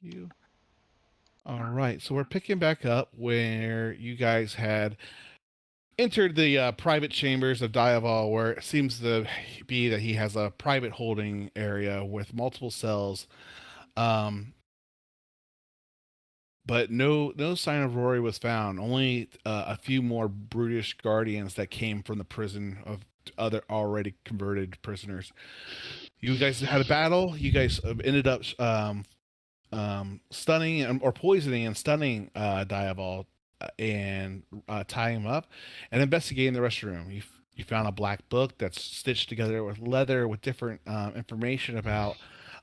you. All right, so we're picking back up where you guys had entered the private chambers of Diaval, where it seems to be that he has a private holding area with multiple cells. Um, but no sign of Rory was found. Only a few more brutish guardians that came from the prison of other already converted prisoners. You guys had a battle. You guys ended up stunning or poisoning and stunning Diaval and tying him up and investigating the rest of the room. You found a black book that's stitched together with leather with different information about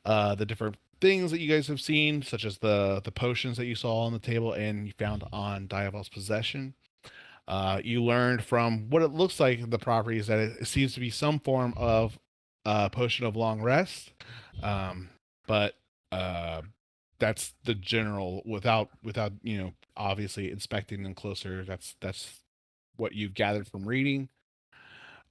the different things that you guys have seen, such as the potions that you saw on the table and you found on Diaval's possession. You learned from what it looks like the properties that it seems to be some form of potion of long rest, but uh, that's the general without obviously inspecting them closer. That's what you've gathered from reading.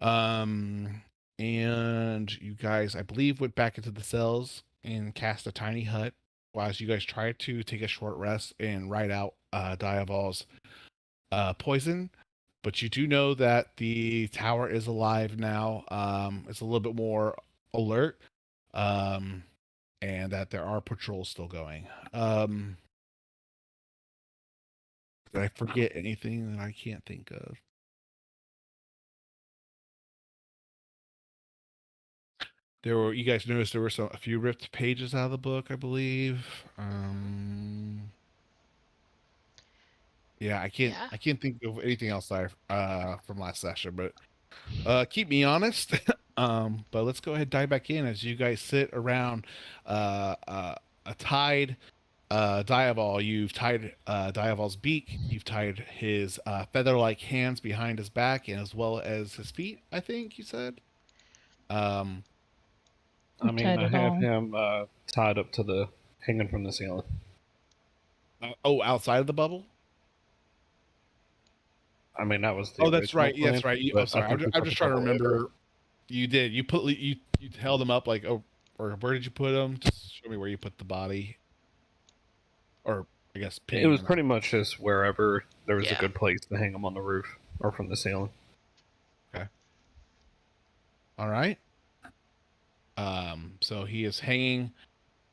Um, and you guys, I believe, went back into the cells and cast a tiny hut, while you guys tried to take a short rest and ride out Diavol's poison. But you do know that the tower is alive now. It's a little bit more alert, um, and that there are patrols still going. Did I forget anything that I can't think of? There were you guys noticed there were a few ripped pages out of the book, I believe. Yeah, Yeah. I can't think of anything else that from last session, but keep me honest. But let's go ahead and dive back in as you guys sit around a tied Diaval. You've tied Diaval's beak. You've tied his feather-like hands behind his back, and as well as his feet. I think you said. Um, I mean, Tied I it have all. him tied up to the hanging from the ceiling. oh, outside of the bubble. I mean, that was the Oh, that's original right. plan. That's right. I'm But I sorry. think we I'm put the just trying to bubble in there. remember. You did. You held him up like, oh, or where did you put him? Just show me where you put the body, or I guess It pinning was him up. pretty much just wherever there was a Yeah. good place to hang him on the roof or from the ceiling. Okay. All right. So he is hanging.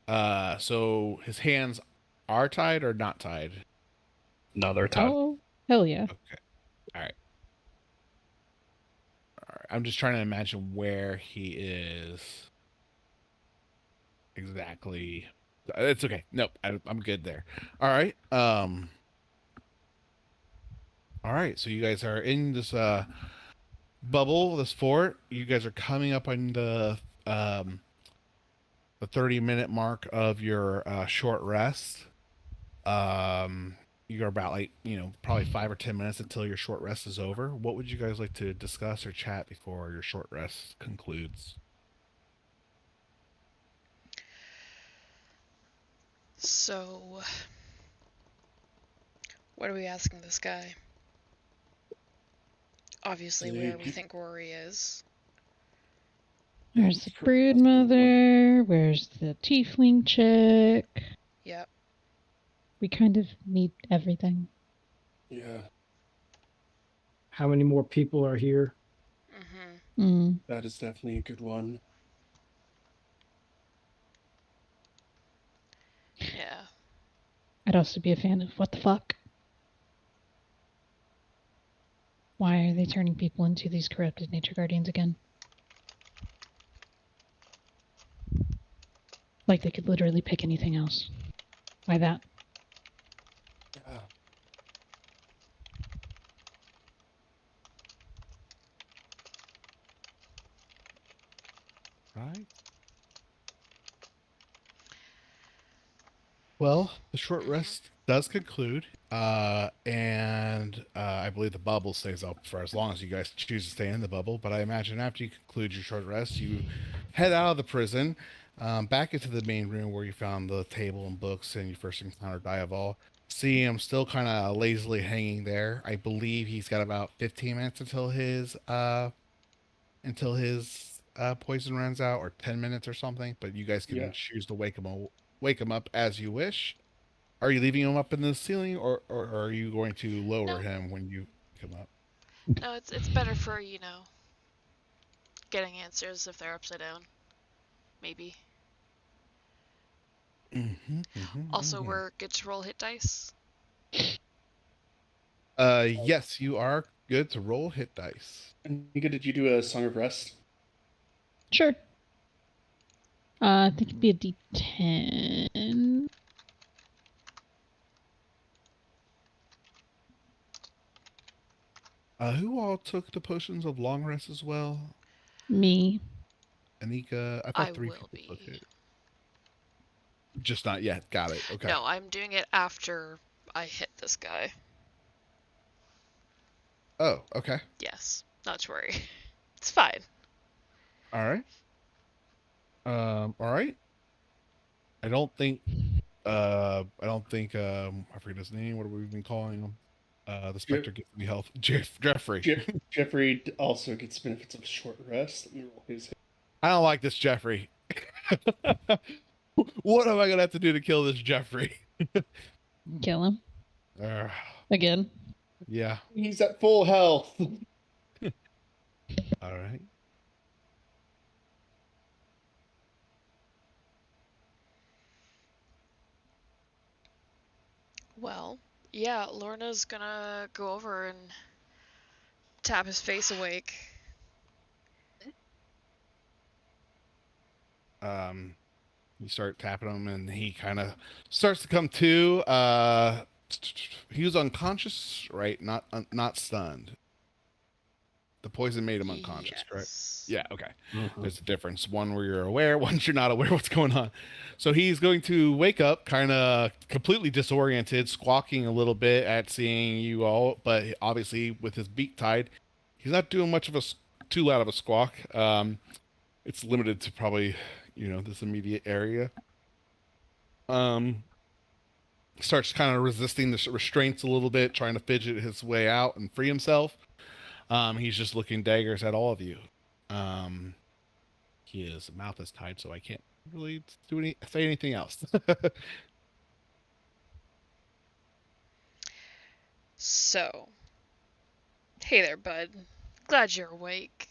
So his hands are tied or not tied? No, they're tied. Oh, hell yeah. Okay. All right. All right. I'm just trying to imagine where he is exactly. It's okay. Nope. I'm good there. All right. All right. So you guys are in this bubble, this fort. You guys are coming up on the 30-minute mark of your short rest. You're about like, probably 5 or 10 minutes until your short rest is over. What would you guys like to discuss or chat before your short rest concludes? So, what are we asking this guy? Obviously, where we think Rory is. Where's the brood mother? Where's the tiefling chick? Yep. We kind of need everything. Yeah. How many more people are here? Mm. That is definitely a good one. Yeah. I'd also be a fan of what the fuck? Why are they turning people into these corrupted nature guardians again? Like they could literally pick anything else. Why that? Yeah. Right. Well, the short rest does conclude, and I believe the bubble stays up for as long as you guys choose to stay in the bubble. But I imagine after you conclude your short rest, you head out of the prison, back into the main room where you found the table and books, and you first encountered Diaval. See him still kind of lazily hanging there. I believe he's got about 15 minutes until his poison runs out, or 10 minutes or something. But you guys can Yeah. choose to wake him wake him up as you wish. Are you leaving him up in the ceiling, or are you going to lower No. him when you come up? No, it's better for, getting answers if they're upside down. Maybe. Also, we're good to roll hit dice. Yes, you are good to roll hit dice. Nika, did you do a Song of Rest? Sure. I think it'd be a D10. Who all took the potions of long rest as well? Me. Anika, I I thought 3 will people took be. it. Just not yet. Got it. Okay. No, I'm doing it after I hit this guy. Oh, okay. Yes, not to worry. It's fine. All right. All right. I don't think. I forget his name. What have we been calling him? The Spectre gets me health. Jeffrey. Jeffrey also gets benefits of short rest. Let me roll his hit. I don't like this Jeffrey. What am I gonna have to do to kill this Jeffrey? Kill him. Uh, Again. yeah. He's at full health. All right. Well, yeah, Lorna's gonna go over and tap his face awake. You start tapping him, and he kind of starts to come to. He was unconscious, right? Not stunned. The poison made him unconscious, correct? Yes. Yeah. Okay. Mhm. There's a difference. One where you're aware, one you're not aware what's going on. So he's going to wake up, kind of completely disoriented, squawking a little bit at seeing you all, but obviously with his beak tied, he's not doing much of too loud of a squawk. It's limited to probably this immediate area. Starts kind of resisting the restraints a little bit, trying to fidget his way out and free himself. He's just looking daggers at all of you. His mouth is tied, so I can't really say anything else. So, hey there, bud. Glad you're awake.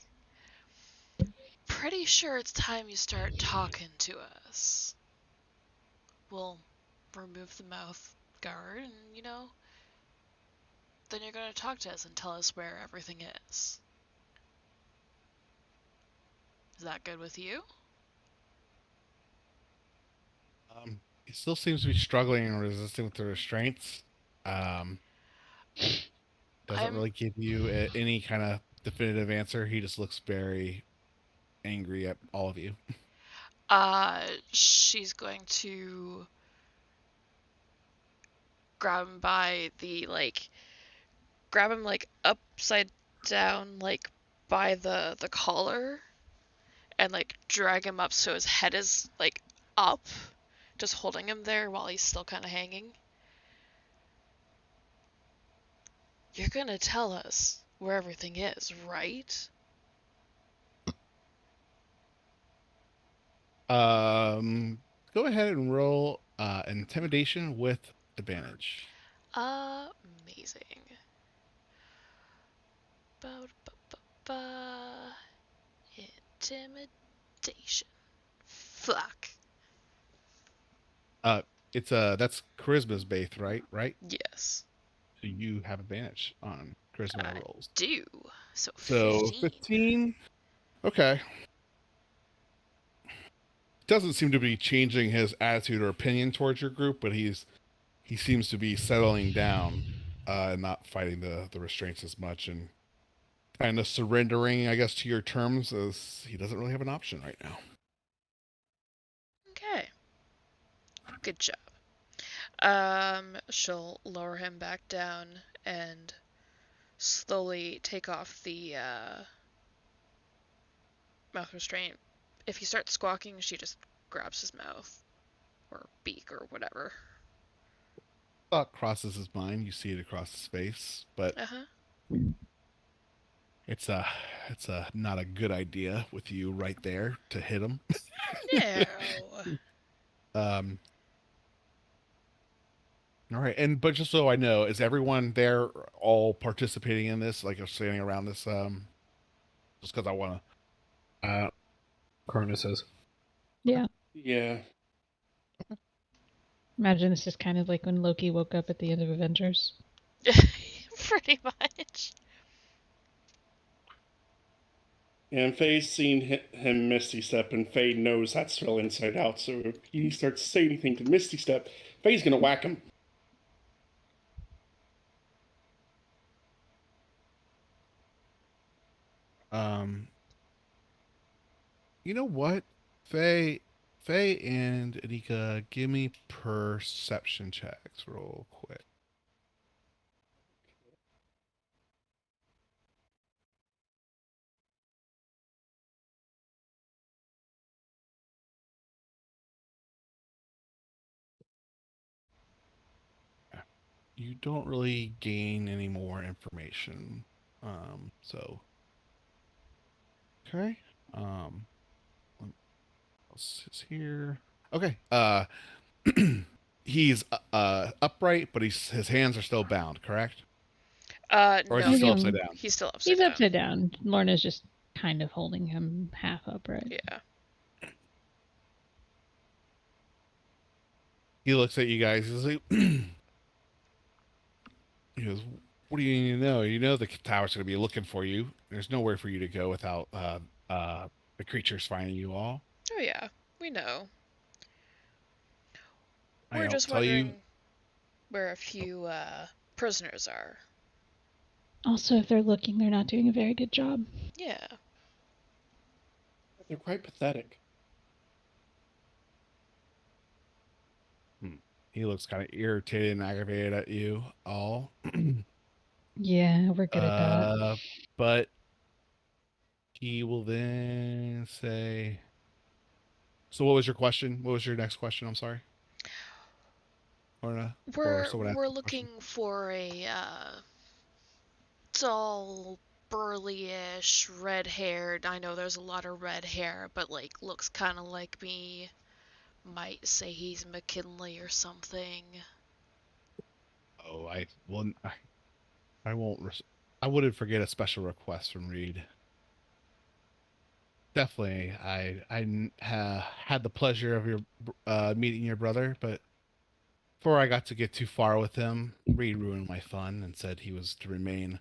Pretty sure it's time you start talking to us. We'll remove the mouth guard and, then you're gonna talk to us and tell us where everything is. Is that good with you? He still seems to be struggling and resisting with the restraints. Doesn't really give you any kind of definitive answer. He just looks very angry at all of you. She's going to grab him grab him upside down, by the collar, and drag him up so his head is up, just holding him there while he's still kind of hanging. You're gonna tell us where everything is, right? Go ahead and roll intimidation with advantage. Amazing. Intimidation. Fuck. That's charisma's based, right? Right. Yes. So you have advantage on charisma rolls. Do. So 15. 15. Okay. Doesn't seem to be changing his attitude or opinion towards your group, but he seems to be settling down and not fighting the restraints as much and kind of surrendering, I guess, to your terms, as he doesn't really have an option right now. Okay. Good job. She'll lower him back down and slowly take off the mouth restraint. If he starts squawking, she just grabs his mouth or beak or whatever. Thought crosses his mind. You see it across his face, but it's a not a good idea with you right there to hit him. No. All right, but just so I know, is everyone there all participating in this? Like, standing around this? Just because I want Cronus says. Yeah. Yeah. Imagine this is kind of like when Loki woke up at the end of Avengers. Pretty much. And Faye's seen him Misty Step, and Faye knows that's still inside out. So if he starts to say anything to Misty Step, Faye's gonna whack him. to. You know what, Faye and Anika, give me perception checks real quick. You don't really gain any more information. So okay. What else is here? Okay. He's upright, but his hands are still bound, correct? Or is No, he still He's upside down? he's still upside He's down. upside down. Lorna's just kind of holding him half upright. Yeah. He looks at you guys. He's like, he goes, "What do you need to know? You know the tower's going to be looking for you. There's nowhere for you to go without the creatures finding you all." Oh yeah, we know. I We're don't just tell you. wondering where a few prisoners are. Also, if they're looking, they're not doing a very good job. Yeah. They're quite pathetic. He looks kind of irritated and aggravated at you all. Yeah, we're good at that. But he will then say, "So, what was your question? What was your next question? I'm sorry." Or someone asked We're a question. looking for a tall, burly-ish, red-haired. I know there's a lot of red hair, but like looks kind of like me. Might say he's McKinley or something. Oh, I won't. I wouldn't forget a special request from Reed. Definitely, had the pleasure of your meeting your brother, but before I got to get too far with him, Reed ruined my fun and said he was to remain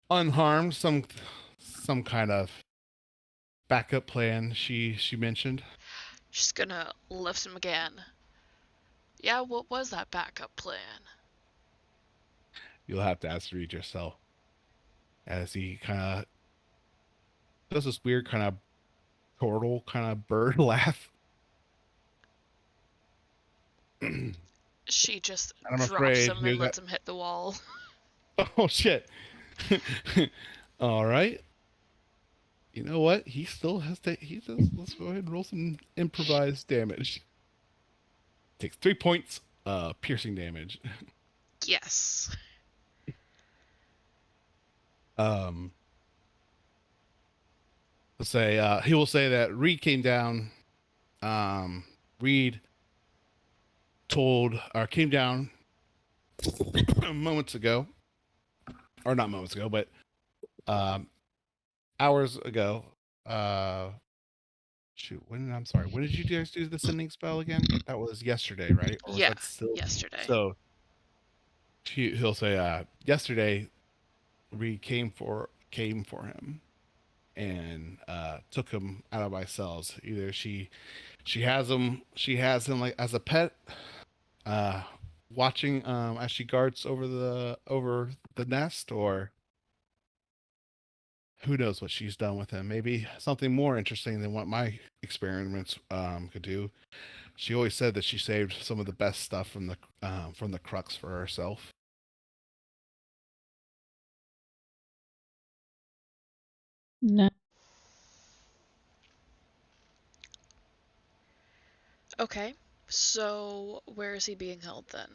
unharmed. Some kind of backup plan she mentioned. She's gonna lift him again. Yeah, what was that backup plan? You'll have to ask Reed yourself, as he kind of does this weird kind of turtle kind of bird laugh. She just And I'm drops afraid him and lets him hit the wall. Oh shit! All right. You know what? He still has to. He does. Let's go ahead and roll some improvised damage. Takes 3 points. Piercing damage. Yes. Um. Let's say he will say that Reed came down. Reed told or came down moments ago, or not moments ago, but um, hours ago. Shoot, I'm sorry. When did you guys do the sending spell again? That was yesterday, right? Or was Yeah, that still yesterday. so? He'll say, yesterday Reed came for him and took him out of my cells. Either she has him like as a pet, uh, watching as she guards over the nest, or who knows what she's done with him. Maybe something more interesting than what my experiments could do. She always said that she saved some of the best stuff from the crux for herself. No. Okay, so where is he being held then?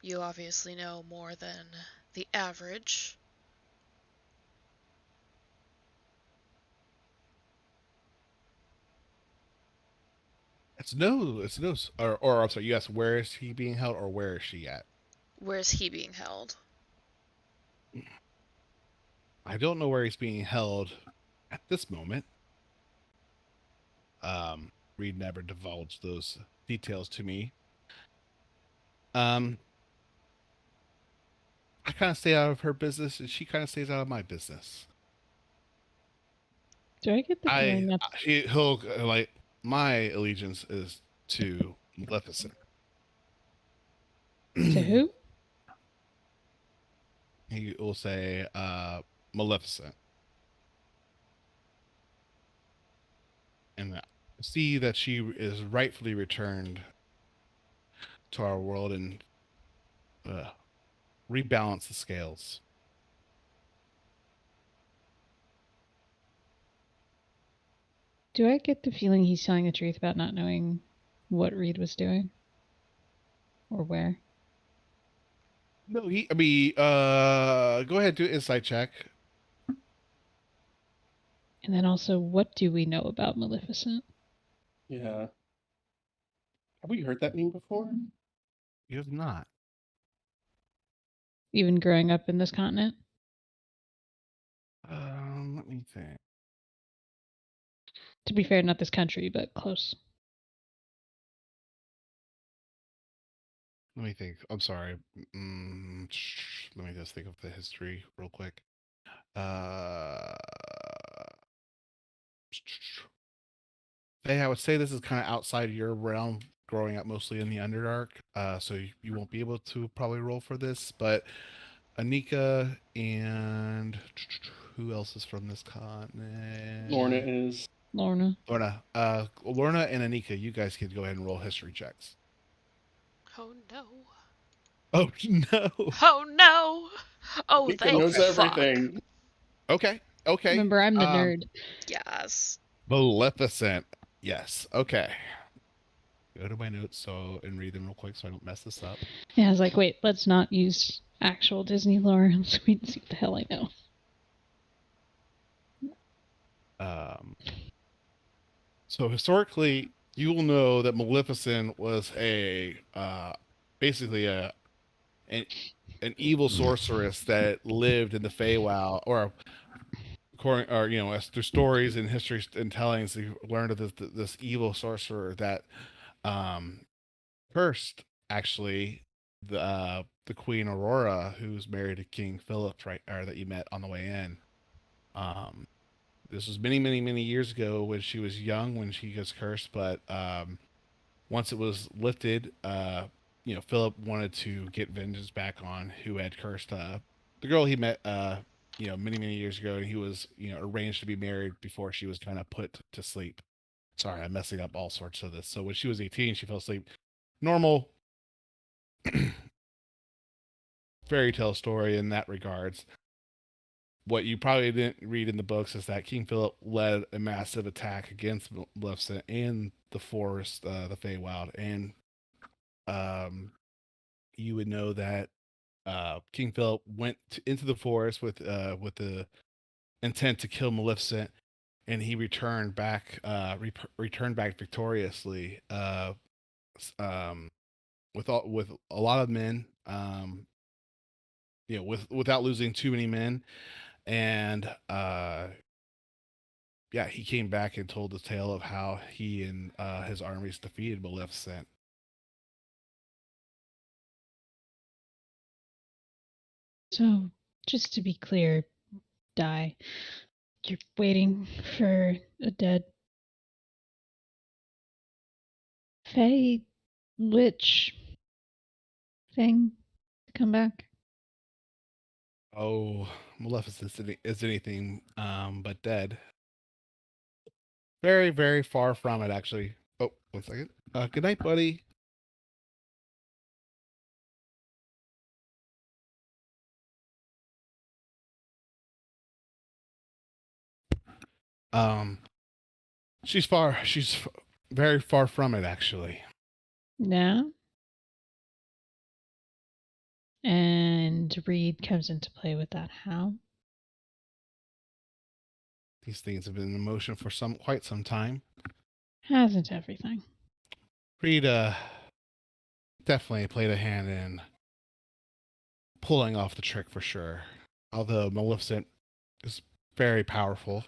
You obviously know more than the average. It's no, or I'm sorry. You asked where is he being held, or where is she at? Where's he being held? I don't know where he's being held at this moment. Reed never divulged those details to me. I kind of stay out of her business, and she kind of stays out of my business. Do I get the feeling that He'll like my allegiance is to Maleficent. to who? He will say Maleficent, and see that she is rightfully returned to our world and rebalance the scales. Do I get the feeling he's telling the truth about not knowing what Reed was doing? Or where? No, go ahead, do an insight check. And then also, what do we know about Maleficent? Yeah. Have we heard that name before? You have not. Even growing up in this continent? Let me think. To be fair, not this country, but close. Let me think. I'm sorry. Let me just think of the history real quick. Hey, I would say this is kind of outside your realm, growing up mostly in the Underdark. So you won't be able to probably roll for this. But Anika and who else is from this continent? Lorna is. Lorna. Lorna and Anika, you guys can go ahead and roll history checks. Oh no. Oh no. Oh no. Oh, Nika thank knows fuck. everything. Okay. Remember, I'm the nerd. Yes. Maleficent. Yes. Okay. Go to my notes and read them real quick so I don't mess this up. Yeah, I was like, wait, let's not use actual Disney lore so we can see what the hell I know. So historically, you will know that Maleficent was basically an evil sorceress that lived in the Feywild, or according, or as through stories and history and tellings, you learned of this evil sorcerer that cursed actually the Queen Aurora, who's married to King Philip, right, or that you met on the way in. This was many, many, many years ago when she was young, when she was cursed. But once it was lifted, Philip wanted to get vengeance back on who had cursed the girl he met, many, many years ago, and he was, arranged to be married before she was kind of put to sleep. Sorry, I'm messing up all sorts of this. So when she was 18, she fell asleep. Normal fairy tale story in that regards. What you probably didn't read in the books is that King Philip led a massive attack against Maleficent and the forest, the Feywild, and you would know that King Philip went into the forest with the intent to kill Maleficent, and he returned back victoriously, with a lot of men, without losing too many men. And he came back and told the tale of how he and his armies defeated Maleficent. So, just to be clear, Di, you're waiting for a dead Fey witch thing to come back? Oh, Maleficent is anything but dead. Very, very far from it, actually. Oh, 1 second. Good night, buddy. Um, she's very far from it, actually. Yeah. And Reed comes into play with that. How? These things have been in motion for quite some time. Hasn't everything? Reed definitely played a hand in pulling off the trick for sure. Although Maleficent is very powerful.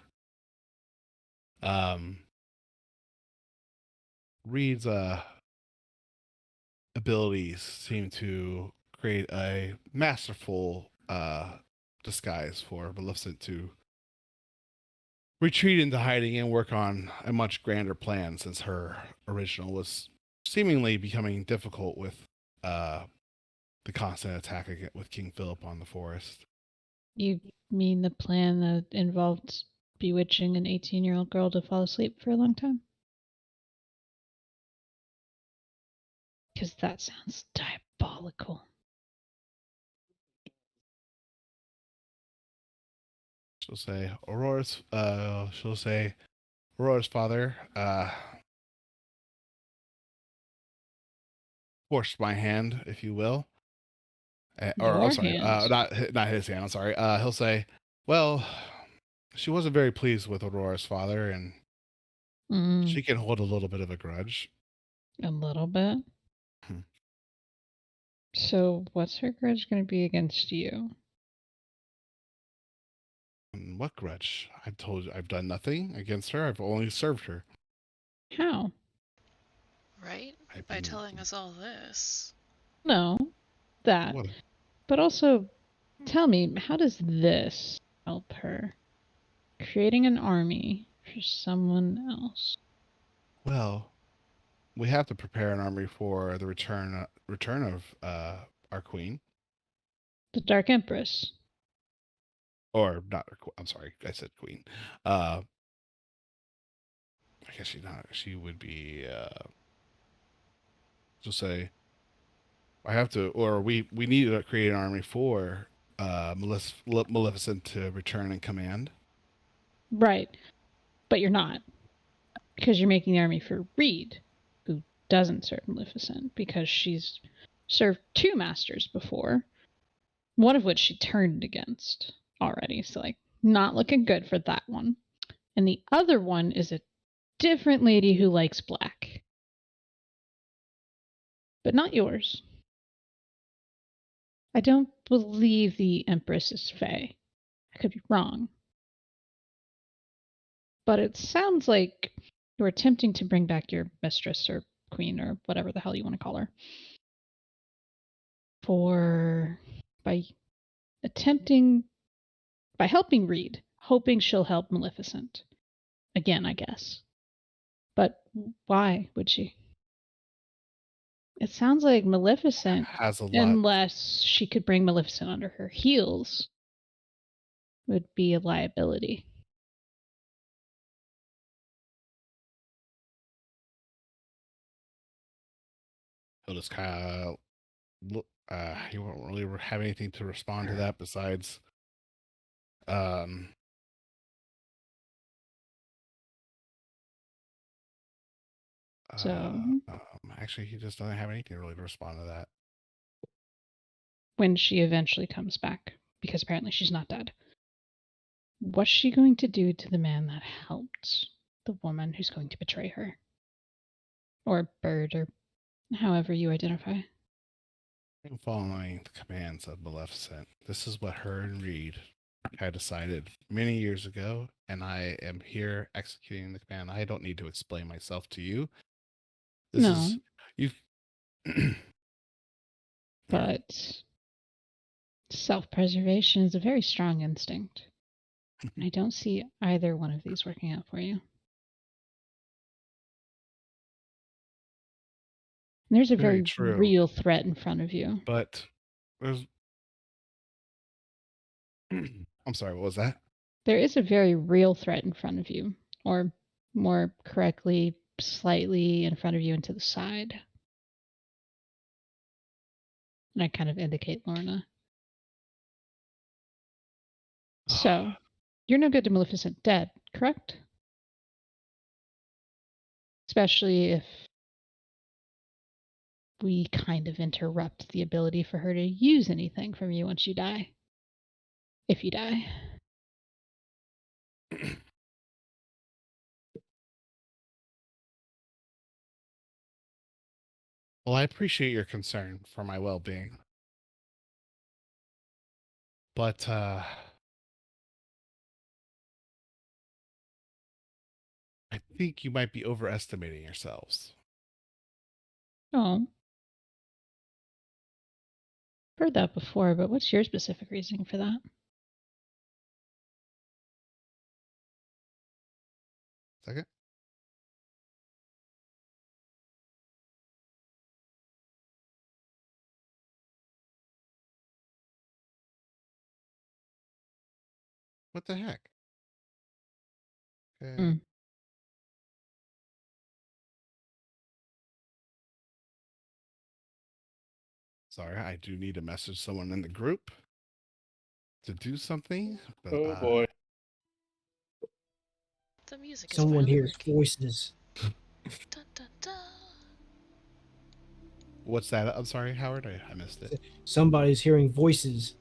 Reed's abilities seem to create a masterful disguise for Maleficent to retreat into hiding and work on a much grander plan, since her original was seemingly becoming difficult with the constant attack with King Philip on the forest. You mean the plan that involved bewitching an 18-year-old girl to fall asleep for a long time? Because that sounds diabolical. She'll say Aurora's father forced my hand, if you will. Or I'm Your sorry, hand. not his hand. I'm sorry. He'll say, "Well, she wasn't very pleased with Aurora's father, and she can hold a little bit of a grudge." A little bit. Hmm. So, what's her grudge going to be against you? What grudge? I've told you I've done nothing against her. I've only served her. How? Right? I've By been telling us all this. No, that. what? But also, tell me, how does this help her? Creating an army for someone else. Well, we have to prepare an army for the return of our queen, The Dark Empress. or not. I'm sorry, I said queen. I guess she's not. She would be. Just say, I have to, or we need to create an army for Maleficent to return and command. Right. But you're not. Because you're making the army for Reed, who doesn't serve Maleficent, because she's served two masters before, one of which she turned against already. So, like, not looking good for that one. And the other one is a different lady who likes black. But not yours. I don't believe the Empress is Fae. I could be wrong. But it sounds like you're attempting to bring back your mistress or queen or whatever the hell you want to call her. By helping Reed, hoping she'll help Maleficent. Again, I guess. But why would she? It sounds like Maleficent, Has a lot. unless she could bring Maleficent under her heels, would be a liability. He'll just kind of look. He won't really have anything to respond to that besides, um, So, actually, he just doesn't have anything really to respond to that. when she eventually comes back, because apparently she's not dead, what's she going to do to the man that helped the woman who's going to betray her? Or bird, or however you identify. Following the commands of Maleficent, this is what her and Reed had decided many years ago, and I am here executing the command. I don't need to explain myself to you. This No. is you. But self-preservation is a very strong instinct. I don't see either one of these working out for you. And there's a Very very true. real threat in front of you. But there's. I'm sorry, what was that? There is a very real threat in front of you, or more correctly, slightly in front of you and to the side. And I kind of indicate Lorna. So, you're no good to Maleficent dead, correct? Especially if we kind of interrupt the ability for her to use anything from you once you die. If you die. Well, I appreciate your concern for my well-being. But I think you might be overestimating yourselves. Oh, heard that before, but what's your specific reasoning for that? Second. What the heck? Okay. Mm. Sorry, I do need to message someone in the group to do something. But, Oh boy. The music is Someone finally hears working. voices. Dun, dun, dun. What's that? I'm sorry, Howard. I missed it. Somebody's hearing voices.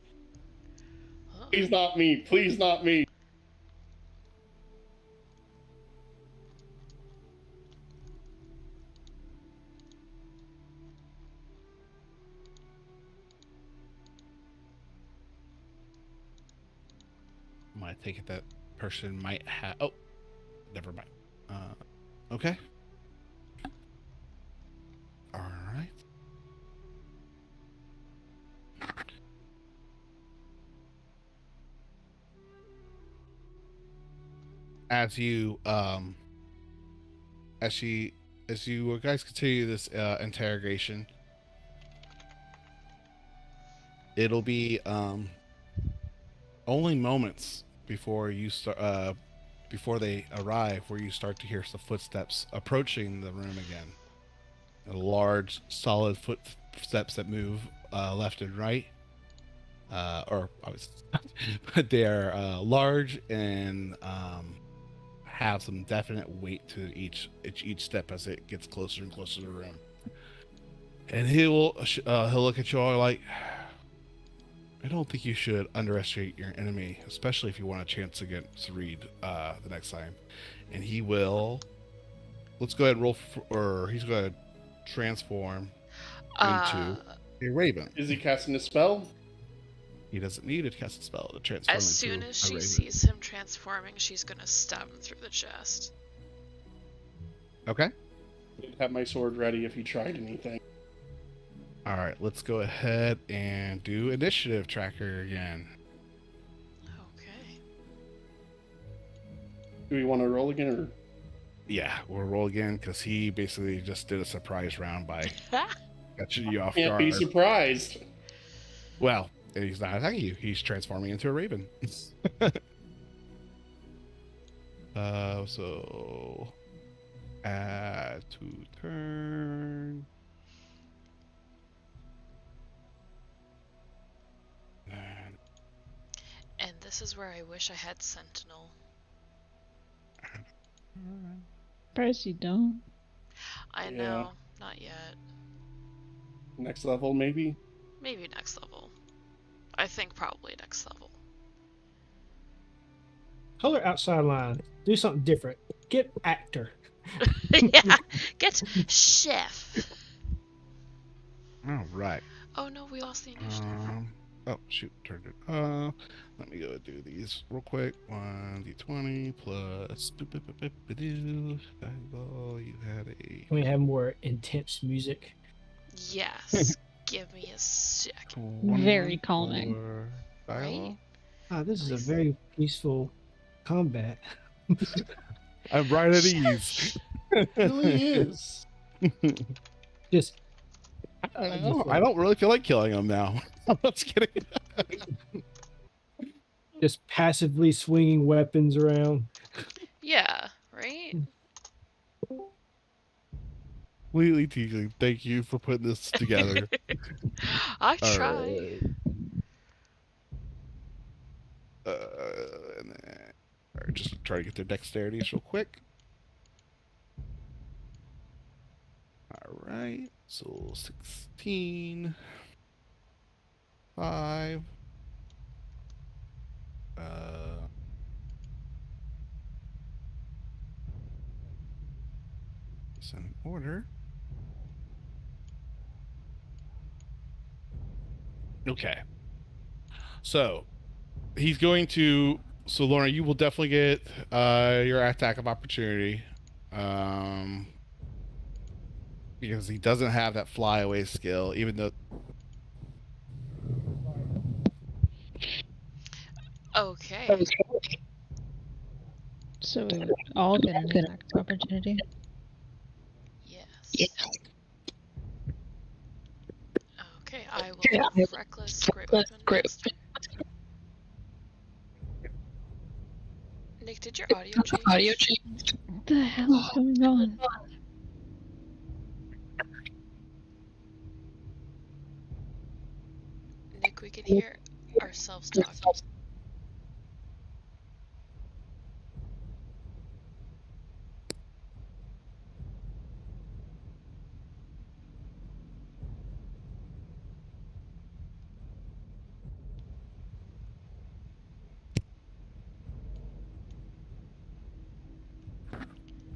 Oh. Please not me. Please not me. I take it that person might have. Oh, never mind. Okay. All right. As you as you guys continue this interrogation, it'll be only moments before you start before they arrive where you start to hear some footsteps approaching the room again. Large, solid footsteps that move left and right. Or I was, but they are large and have some definite weight to each step as it gets closer and closer to the room. And he'll look at you all like, I don't think you should underestimate your enemy, especially if you want a chance against Reed the next time. And he will. Let's go ahead and roll, or he's going to transform into a raven. Is he casting a spell? He doesn't need to cast a spell to transform As into soon as a she raven. sees him transforming, she's gonna stab him through the chest. Okay. I'd have my sword ready if he tried anything. All right. Let's go ahead and do initiative tracker again. Okay. Do we want to roll again, or Yeah, we'll roll again because he basically just did a surprise round by catching you off can't guard. be surprised? Well, he's not attacking you. He's transforming into a raven. So add to turn. And this is where I wish I had Sentinel. Surprised you don't. I Yeah. know, not yet. Next level, maybe? Maybe next level. I think probably next level. Color outside line. Do something different. Get actor. Yeah, get chef. All right. Oh no, we lost the initiative. Oh shoot, turned it. Let me go do these real quick. 1d20 plus. Fireball. You had a. Can we have more intense music? Yes, give me a sec. Very calming. Right? Ah, this is a Please. very peaceful combat. I'm right at ease. It really is. Just I don't really feel like killing him now. I'm just kidding. just passively swinging weapons around. Yeah, right? Completely teasing. Thank you for putting this together. I All try. right. And then, all right, just try to get their dexterities real quick. All right, so 16, 5. It's in order. Okay. So he's going to. So Lorna, you will definitely get your attack of opportunity, um, because he doesn't have that flyaway skill. Even though Okay. So we would all get an attack of opportunity. Yes. Okay, I will reckless great weapon master. Nick, did your audio change? What the hell is going on? Nick, we can hear ourselves talking.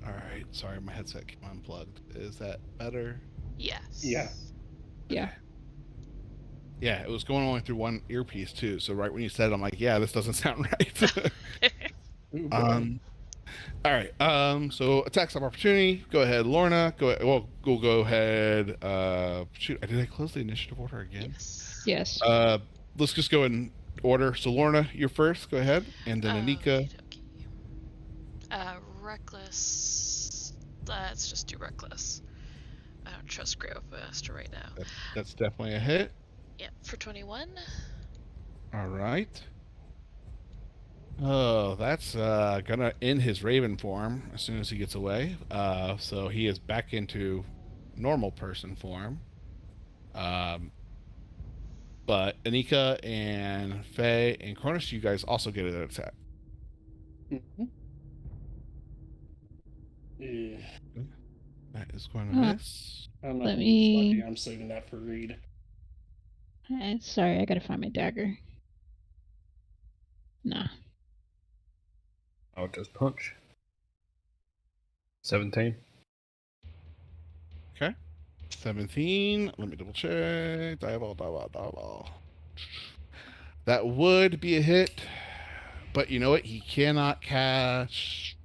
all right, sorry, my headset came unplugged. Is that better? Yes. Yeah. Yeah. Yeah, it was going only through one earpiece too. So right when you said it, I'm like, yeah, this doesn't sound right. Ooh, boy. All right. So attacks of opportunity. Go ahead, Lorna. Go ahead. Well, we'll go ahead. Shoot, did I close the initiative order again? Yes. Yes. Let's just go in order. So Lorna, you're first. Go ahead, and then Anika. Okey-dokey. Reckless. Let's just do reckless. I don't trust Great Weapon Master right now. That's definitely a hit. Yeah, for 21. All right. Oh, that's gonna end his Raven form as soon as he gets away. So he is back into normal person form. But Anika and Faye and Cronus, you guys also get an attack. Mhm. Yeah. That is going to Uh, miss. I'm not Let who's me- lucky. I'm saving that for Reed. Sorry, I gotta find my dagger. Nah. I'll just punch. 17. Okay. 17. Let me double check. Diaball. That would be a hit. But you know what? He cannot catch.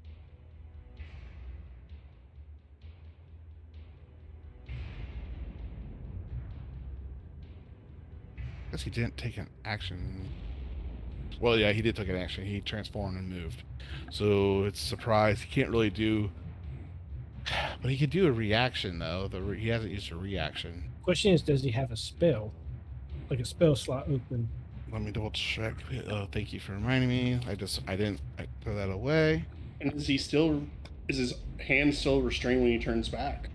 I guess he didn't take an action. Well, yeah, he did take an action. He transformed and moved. So it's a surprise. He can't really do. But he could do a reaction, though. He hasn't used a reaction. Question is, does he have a spell? Like a spell slot open? Let me double check. Oh, thank you for reminding me. I throw that away. And is his hand still restrained when he turns back?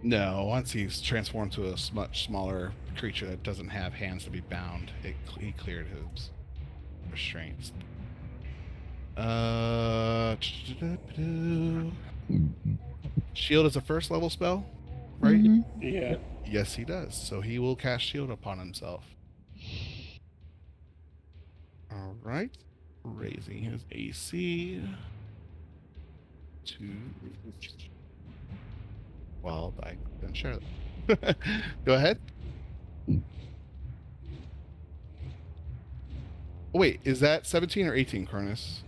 No, once he's transformed to a much smaller creature that doesn't have hands to be bound, he cleared his restraints. Shield is a first level spell, right? Mhm. Yeah. Yes, he does. So he will cast shield upon himself. All right, raising his AC to. Well, I didn't share that. Go ahead. Wait, is that 17 or 18, Cronus?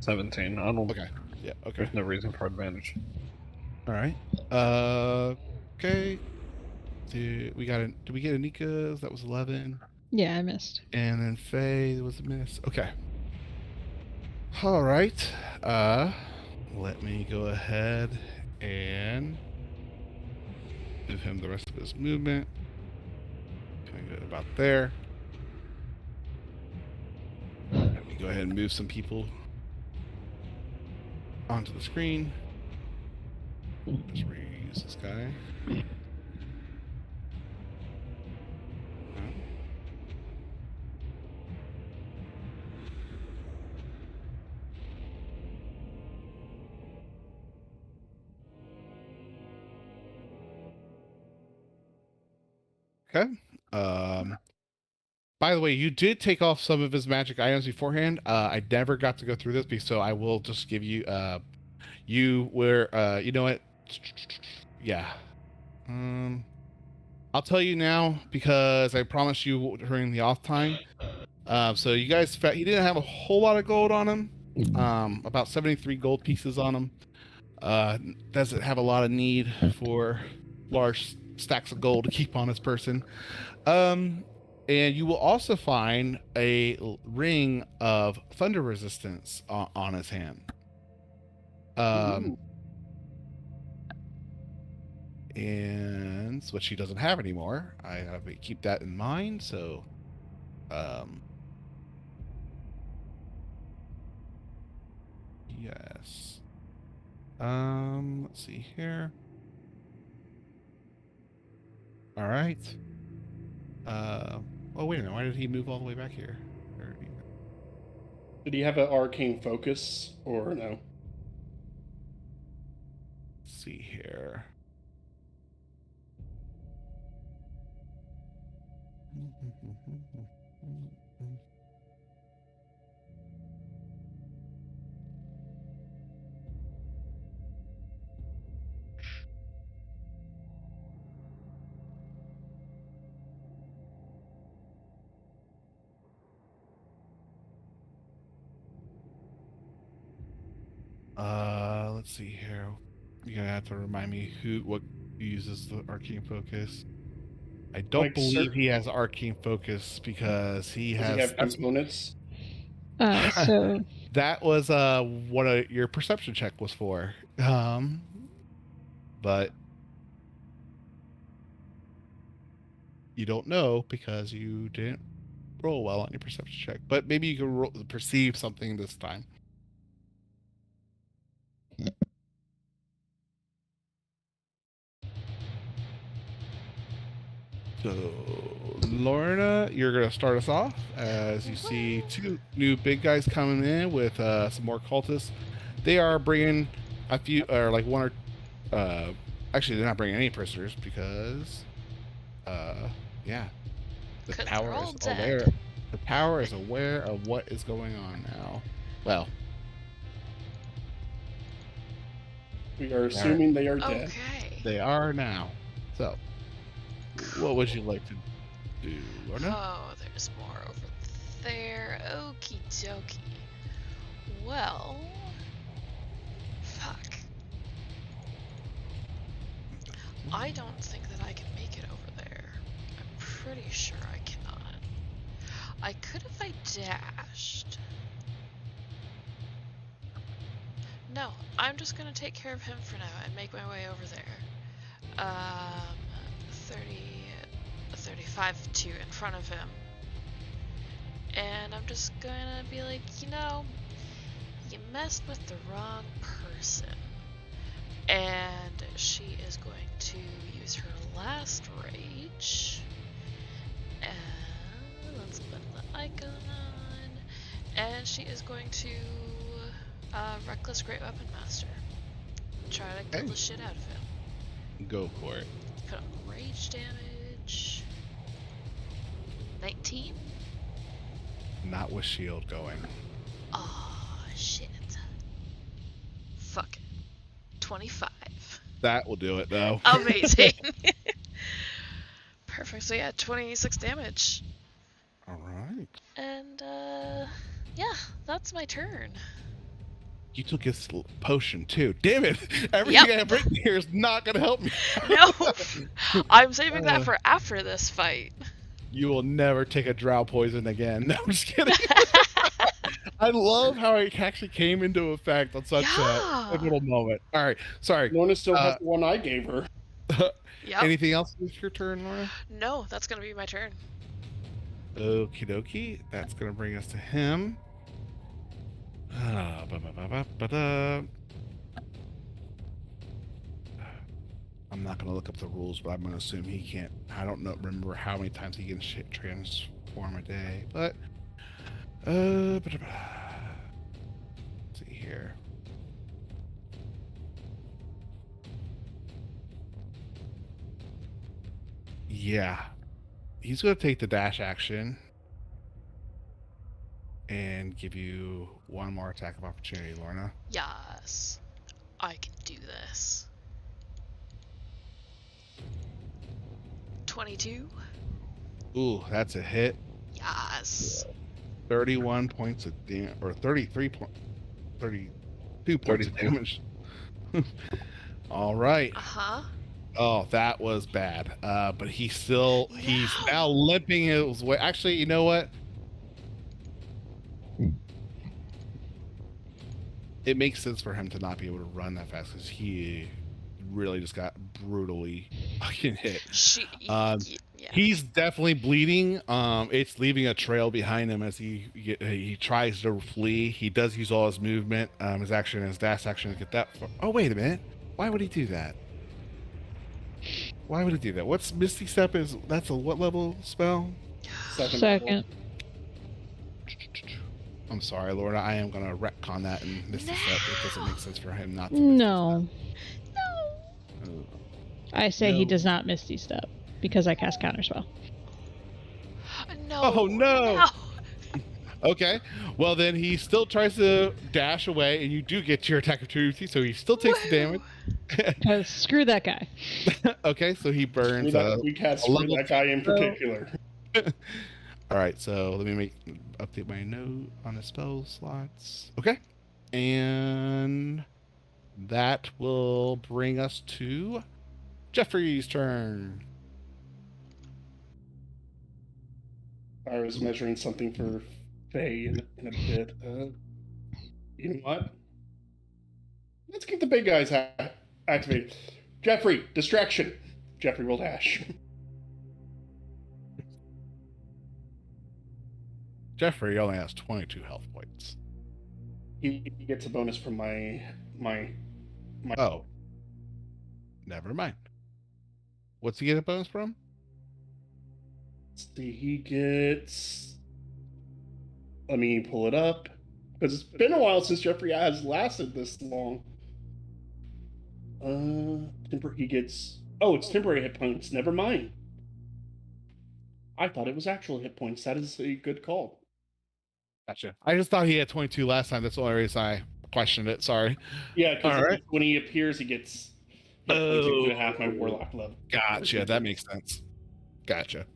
17. I don't. Okay. Yeah. Okay. There's no reason for advantage. All right. Okay. Did we get Anika's? That was 11. Yeah, I missed. And then Faye was a miss. Okay. All right. Let me go ahead and give him the rest of his movement. Can I get about there? Let me go ahead and move some people onto the screen. Just reuse this guy. Okay. By the way, you did take off some of his magic items beforehand. I never got to go through this, so I will just give you. You were. You know what? Yeah. I'll tell you now because I promised you during the off time. So you guys, he didn't have a whole lot of gold on him. About 73 gold pieces on him. Doesn't have a lot of need for large stacks of gold to keep on his person. And you will also find a ring of thunder resistance on his hand. And which he doesn't have anymore. I have to keep that in mind. So, yes. Let's see here. All right. Oh, wait a minute. Why did he move all the way back here? Did he have an arcane focus or no? Let's see here. Let's see here. You're gonna have to remind me what uses the arcane focus. I don't Like, believe he has arcane focus because he Does has. he have components? So That was what your perception check was for. But you don't know because you didn't roll well on your perception check. But maybe you can perceive something this time. So, Lorna, you're going to start us off as you see two new big guys coming in with some more cultists. They are bringing a few, or like one or actually, they're not bringing any prisoners because, yeah, the 'Cause power they're all is dead. aware. The power is aware of what is going on now. Well, We are assuming they are dead. Okay. they are now. So, what would you like to do, Lorna? Oh, there's more over there. Okie dokie. Well, fuck. I don't think that I can make it over there. I'm pretty sure I cannot. I could if I dashed. No, I'm just gonna take care of him for now and make my way over there. 35 to in front of him. And I'm just gonna be like, you know, you messed with the wrong person. And she is going to use her last rage. And let's put the icon on. And she is going to Reckless Great Weapon Master. Try to kill the shit out of him. Go for it. Put on rage damage. 19? Not with shield going. Oh shit. Fuck it. 25. That will do it, though. Amazing. Perfect. So yeah, 26 damage. All right. And yeah, that's my turn. You took his potion too. Damn it! Everything I have written here is not going to help me. No, I'm saving that for after this fight. You will never take a drow poison again. No, I'm just kidding. I love how it actually came into effect on such a little moment. All right, sorry. Lorna still has the one I gave her. Yep. Anything else with your turn, Laura? No, that's gonna be my turn. Okie dokie. That's going to bring us to him. I'm not going to look up the rules, but I'm going to assume he can't. I don't remember how many times he can transform a day, but let's see here. Yeah, he's going to take the dash action and give you one more attack of opportunity, Lorna. Yes, I can do this. 22. Ooh, that's a hit. Yes. 31 points of damage, or 32 points of 32. damage. All right. Uh-huh. Oh, that was bad. But he's now No. limping his way. Actually, you know what? It makes sense for him to not be able to run that fast because he really just got brutally fucking hit. Yeah. He's definitely bleeding. It's leaving a trail behind him as he tries to flee. He does use all his movement, his action, his dash action to get that. Oh, wait a minute. Why would he do that? Why would he do that? What's Misty Step is? That's a what level spell? Second. I'm sorry, Lorna. I am gonna retcon that and Misty Step. It doesn't make sense for him not to. Misty No. Step. I say he No. does not Misty Step because I cast Counterspell. No. Oh, no. No. Okay. Well, then he still tries to dash away, and you do get your attack opportunity, so he still takes the damage. Because screw that guy. Okay, so he burns. We cast a for level that guy in particular. All right, so let me update my note on the spell slots. Okay, and that will bring us to Jeffrey's turn. I was measuring something for Faye in a bit. You know what? Let's keep the big guys activated. Jeffrey, distraction. Jeffrey will dash. Jeffrey only has 22 health points. He gets a bonus from my. Oh, never mind. What's he get a bonus from? Let's see, he gets. Let me pull it up. Because it's been a while since Jeffrey has lasted this long. He gets. Oh, it's temporary hit points. Never mind. I thought it was actual hit points. That is a good call. Gotcha. I just thought he had 22 last time. That's the only reason I questioned it. Sorry. Yeah, because Alright. when he appears, he gets hit points equal to half my warlock level. Gotcha. That makes sense. Gotcha.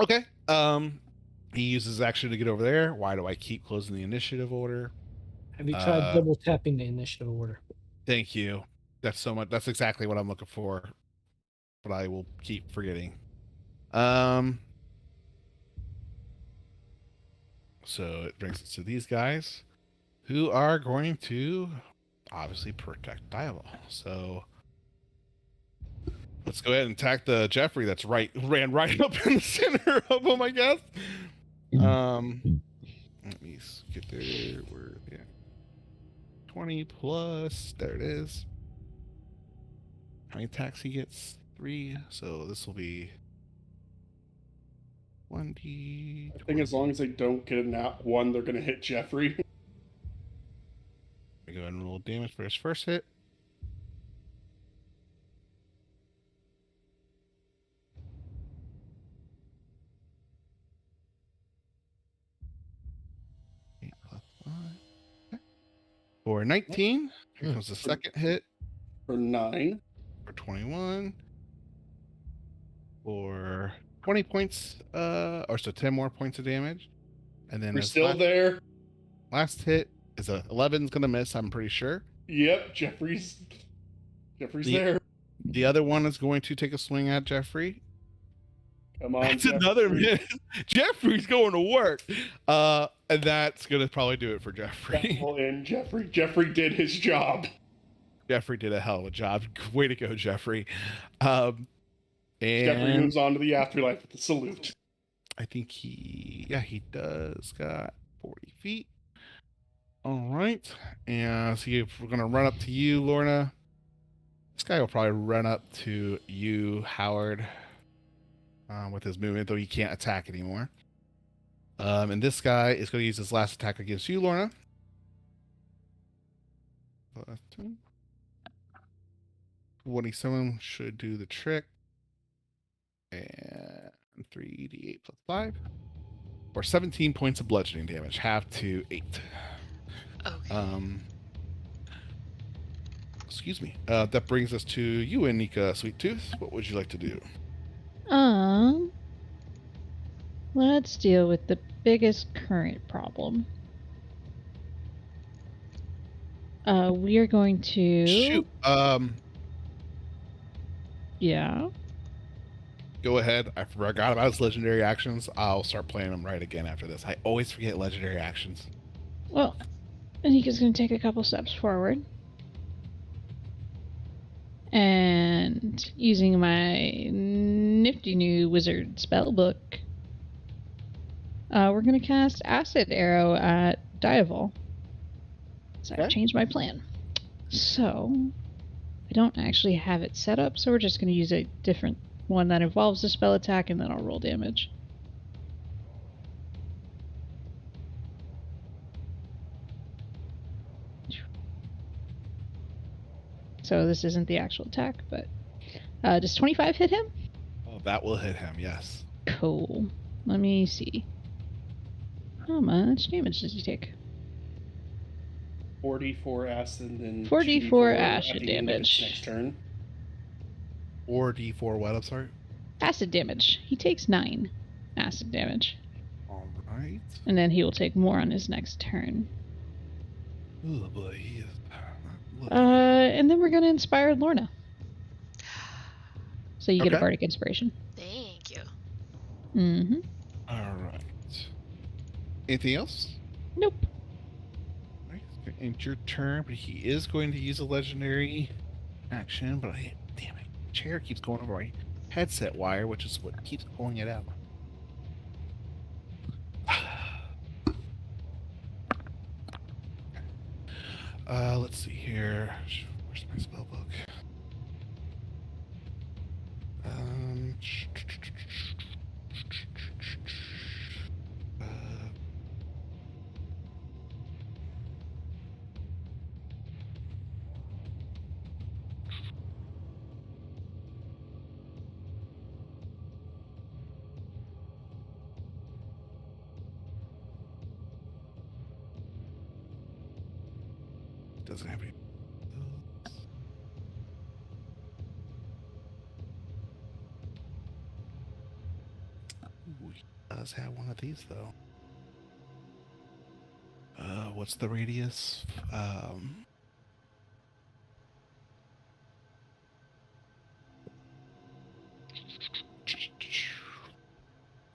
Okay. He uses action to get over there. Why do I keep closing the initiative order? Have you tried double tapping the initiative order? Thank you. That's so much. That's exactly what I'm looking for. But I will keep forgetting. So it brings us to these guys who are going to obviously protect Diabol. So let's go ahead and attack the Jeffrey that's ran right up in the center of them, I guess. Let me get there. Where, yeah. 20 plus. There it is. How many attacks he gets? 3. So this will be 1d. I think as long as they don't get a nat 1, they're going to hit Jeffrey. We go ahead and roll damage for his first hit. For 19, here comes the second hit. For 9. For 21. For 20 points, or so 10 more points of damage. And then We're still there. Last hit is a 11's gonna miss, I'm pretty sure. Yep, Jeffrey's there. The other one is going to take a swing at Jeffrey. Come on, That's Jeffrey. another miss. Jeffrey's going to work. And that's gonna probably do it for Jeffrey. Well, and Jeffrey did his job. Jeffrey did a hell of a job. Way to go, Jeffrey. And Jeffrey moves on to the afterlife with a salute. I think he does got 40 feet. All right. And see if we're going to run up to you, Lorna. This guy will probably run up to you, Howard, with his movement, though he can't attack anymore. And this guy is going to use his last attack against you, Lorna. 27 should do the trick. And 3d8 plus 5. Or 17 points of bludgeoning damage. Half to 8. Okay. Excuse me. That brings us to you, Anika Sweet Tooth. What would you like to do? Let's deal with the biggest current problem. We are going to Shoot. Yeah. Go ahead. I forgot about his legendary actions. I'll start playing them right again after this. I always forget legendary actions. Well, Anika's going to take a couple steps forward. And using my nifty new wizard spell book, we're going to cast Acid Arrow at Diaval. So Okay. I've changed my plan. So I don't actually have it set up, so we're just going to use a different one that involves a spell attack, and then I'll roll damage. So this isn't the actual attack, but does 25 hit him? Oh, that will hit him, yes. Cool. Let me see. How much damage does he take? 44 acid and 44 2d4 acid at the end of its damage. next turn. 4d4 what, I'm sorry? Acid damage. He takes 9 acid damage. All right. And then he will take more on his next turn. Oh boy, he is not looking. And then we're going to inspire Lorna. So you get a Okay. bardic inspiration. Thank you. Mm-hmm. All right. Anything else? Nope. All right. It's your turn, but he is going to use a legendary action. But damn it, chair keeps going over my headset wire, which is what keeps pulling it out. Let's see here. Where's my spell book? Uh, doesn't have any. Ooh, he does have one of these though. What's the radius?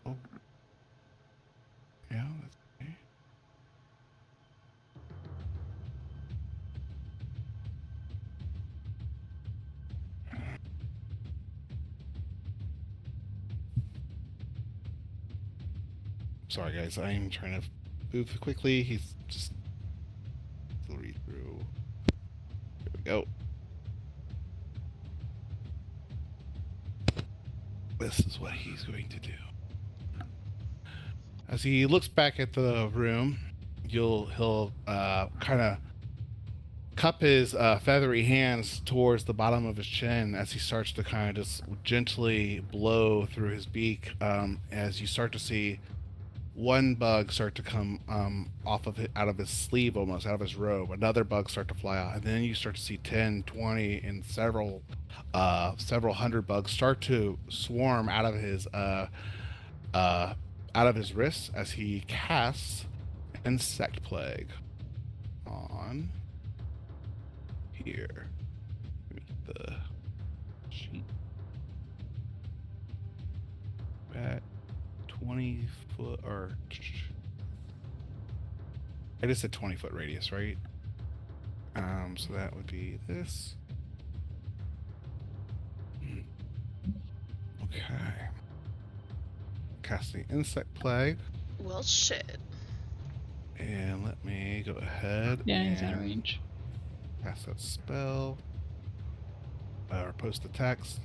Oh, yeah, that's okay. Sorry, guys. I'm trying to move quickly. He's just read through. Here we go. This is what he's going to do. As he looks back at the room, he'll kind of cup his feathery hands towards the bottom of his chin as he starts to kind of just gently blow through his beak. As you start to see one bug start to come off of it, out of his sleeve, almost out of his robe. Another bug start to fly out, and then you start to see 10, 20, and several hundred bugs start to swarm out of his wrists as he casts Insect Plague on here. Give me the sheet. At 20 foot, or I just said 20-foot radius, right? So that would be this. Okay. Casting Insect Plague. Well, shit. And let me go ahead Yeah, he's out of and range. cast that spell. Or post the text.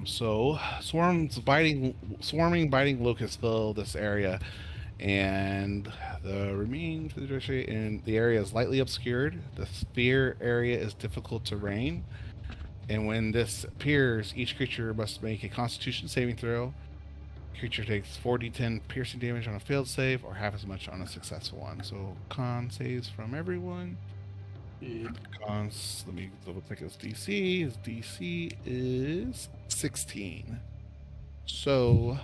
So swarming, biting locusts fill this area, and the remaining trajectory in the area is lightly obscured. The sphere area is difficult terrain, and when this appears, each creature must make a Constitution saving throw. Creature takes 4d10 piercing damage on a failed save, or half as much on a successful one. So con saves from everyone. Let me double check his DC. His DC is 16. So,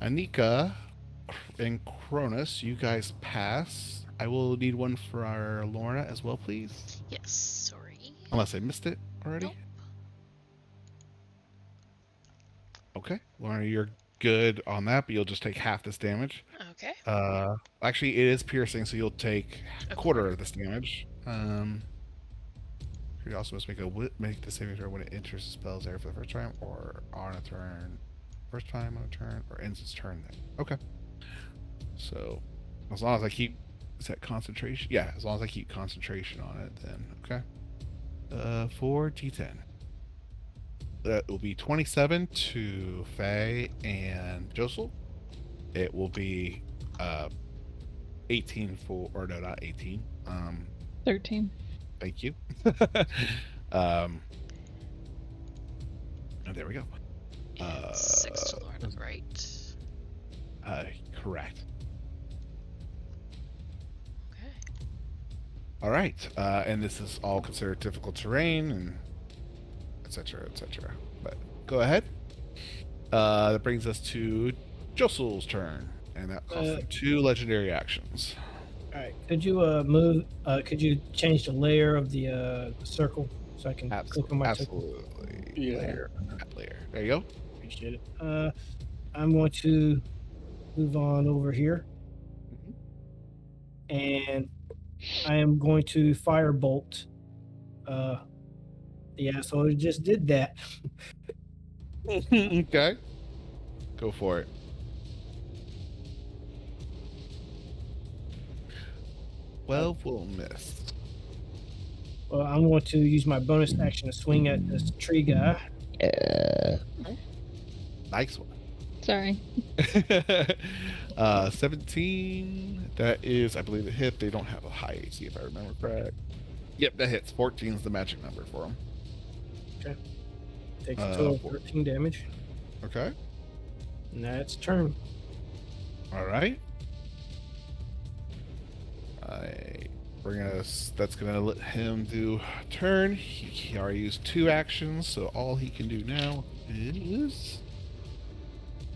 Anika and Cronus, you guys pass. I will need one for our Lorna as well, please. Yes, sorry. Unless I missed it already. Nope. Okay, Lorna, you're good on that, but you'll just take half this damage. Okay. Actually, it is piercing, so you'll take A a quarter of this damage. You also must make the saving throw when it enters the spell's area for the first time, or on a turn. First time on a turn, or ends its turn then. Okay. So, as long as I keep, is that concentration? Yeah, as long as I keep concentration on it, then okay. 4d10. That will be 27 to Faye and Josel. It will be 18 for, or no, not 18. 13. Thank you. Oh, there we go. 6 to Lorna, right? Correct. Okay. All right, and this is all considered difficult terrain, and etc., etc. But go ahead. That brings us to Josel's turn, and that costs him 2 legendary actions. All right. Could you move? Could you change the layer of the circle so I can click on my Absolutely. Yeah. Layer. There you go. Appreciate it. I'm going to move on over here, and I am going to firebolt. The asshole just did that. Okay. Go for it. 12 will miss. Well, I'm going to use my bonus action to swing at this tree guy. Nice one. Sorry. 17. That is, I believe, a hit. They don't have a high AC, if I remember correct. Yep, that hits. 14 is the magic number for them. Okay. Takes a total of 13 damage. Okay. And that's turn. All right. That's gonna let him do turn. He already used 2 actions, so all he can do now is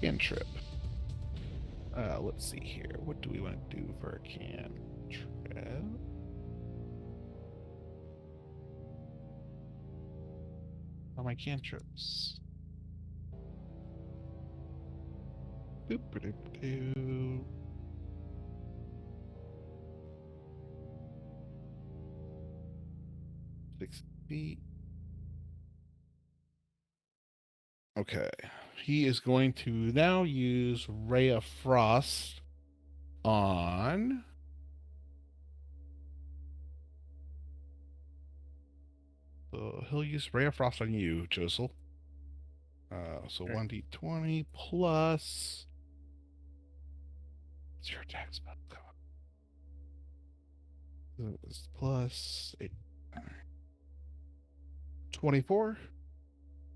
cantrip. Let's see here. What do we want to do for a cantrip? Are my cantrips? Boop-a-doop-a-doo. 6 feet. Okay. He is going to now use Ray of Frost on so he'll use Ray of Frost on you, Josel. So 1d20 plus what's your attack spell? It's plus 8. 24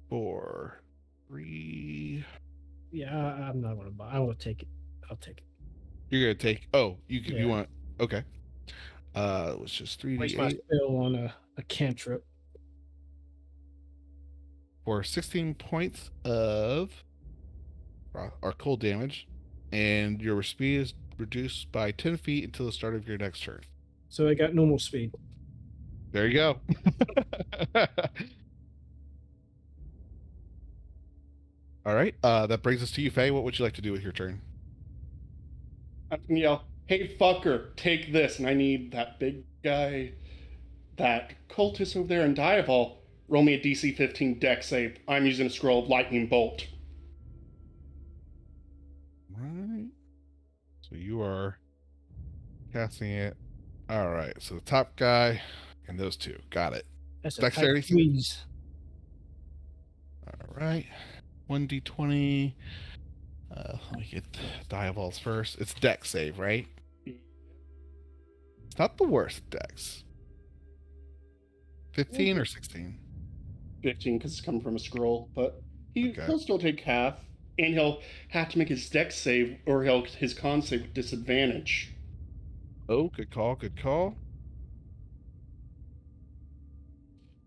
for 3. Yeah, I'm not going to buy. I will take it. I'll take it. You're gonna take. Oh, you Yeah. you want? Okay. It was just Waste my 3d8 spell on a cantrip. for 16 points of or cold damage, and your speed is reduced by 10 feet until the start of your next turn. So I got normal speed. There you go. All right. That brings us to you, Faye. What would you like to do with your turn? I'm gonna yell, "Hey fucker, take this!" And I need that big guy, that cultist over there in Diaval. Roll me a DC 15 deck save. I'm using a scroll of lightning bolt. Right. So you are casting it. All right. So the top guy and those 2. Got it. That's a Dexterity tight squeeze. All right. 1d20. Let me get Diavol's first. It's dex save, right? It's not the worst dex. 15 or 16? 15 because it's coming from a scroll, but Okay. he'll still take half, and he'll have to make his dex save or his con save with disadvantage. Oh, good call. Good call.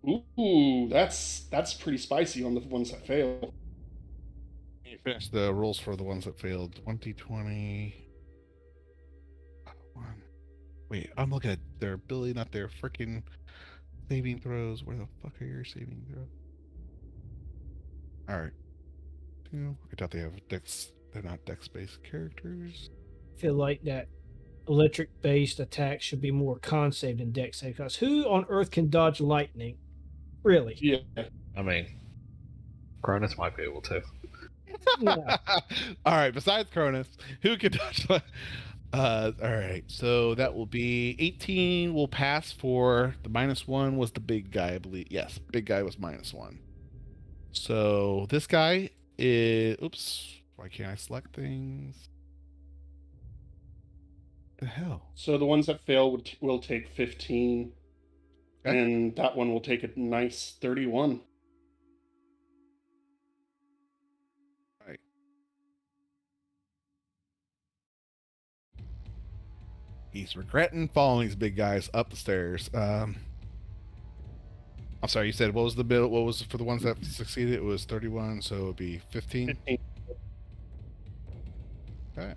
Ooh, that's pretty spicy on the ones that fail. You finish the rules for the ones that failed. 2020. One. Wait, I'm looking at their ability, not their freaking saving throws. Where the fuck are your saving throws? All right. Two. I thought they have dex. They're not dex-based characters. I feel like that electric-based attack should be more con save than dex save. Because who on earth can dodge lightning? Really? Yeah. I mean, Cronus might be able to. Yeah. All right. Besides Cronus, who can dodge? All right. So that will be 18. Will pass for the -1 was the big guy, I believe. Yes, big guy was -1. So this guy is. Oops. Why can't I select things? The hell? So the ones that fail will take 15, Okay. and that one will take a nice 31. Right. He's regretting following these big guys up the stairs. I'm sorry. You said what was the bill? What was for the ones that succeeded? It was 31, so it'd be 15. 15. Okay.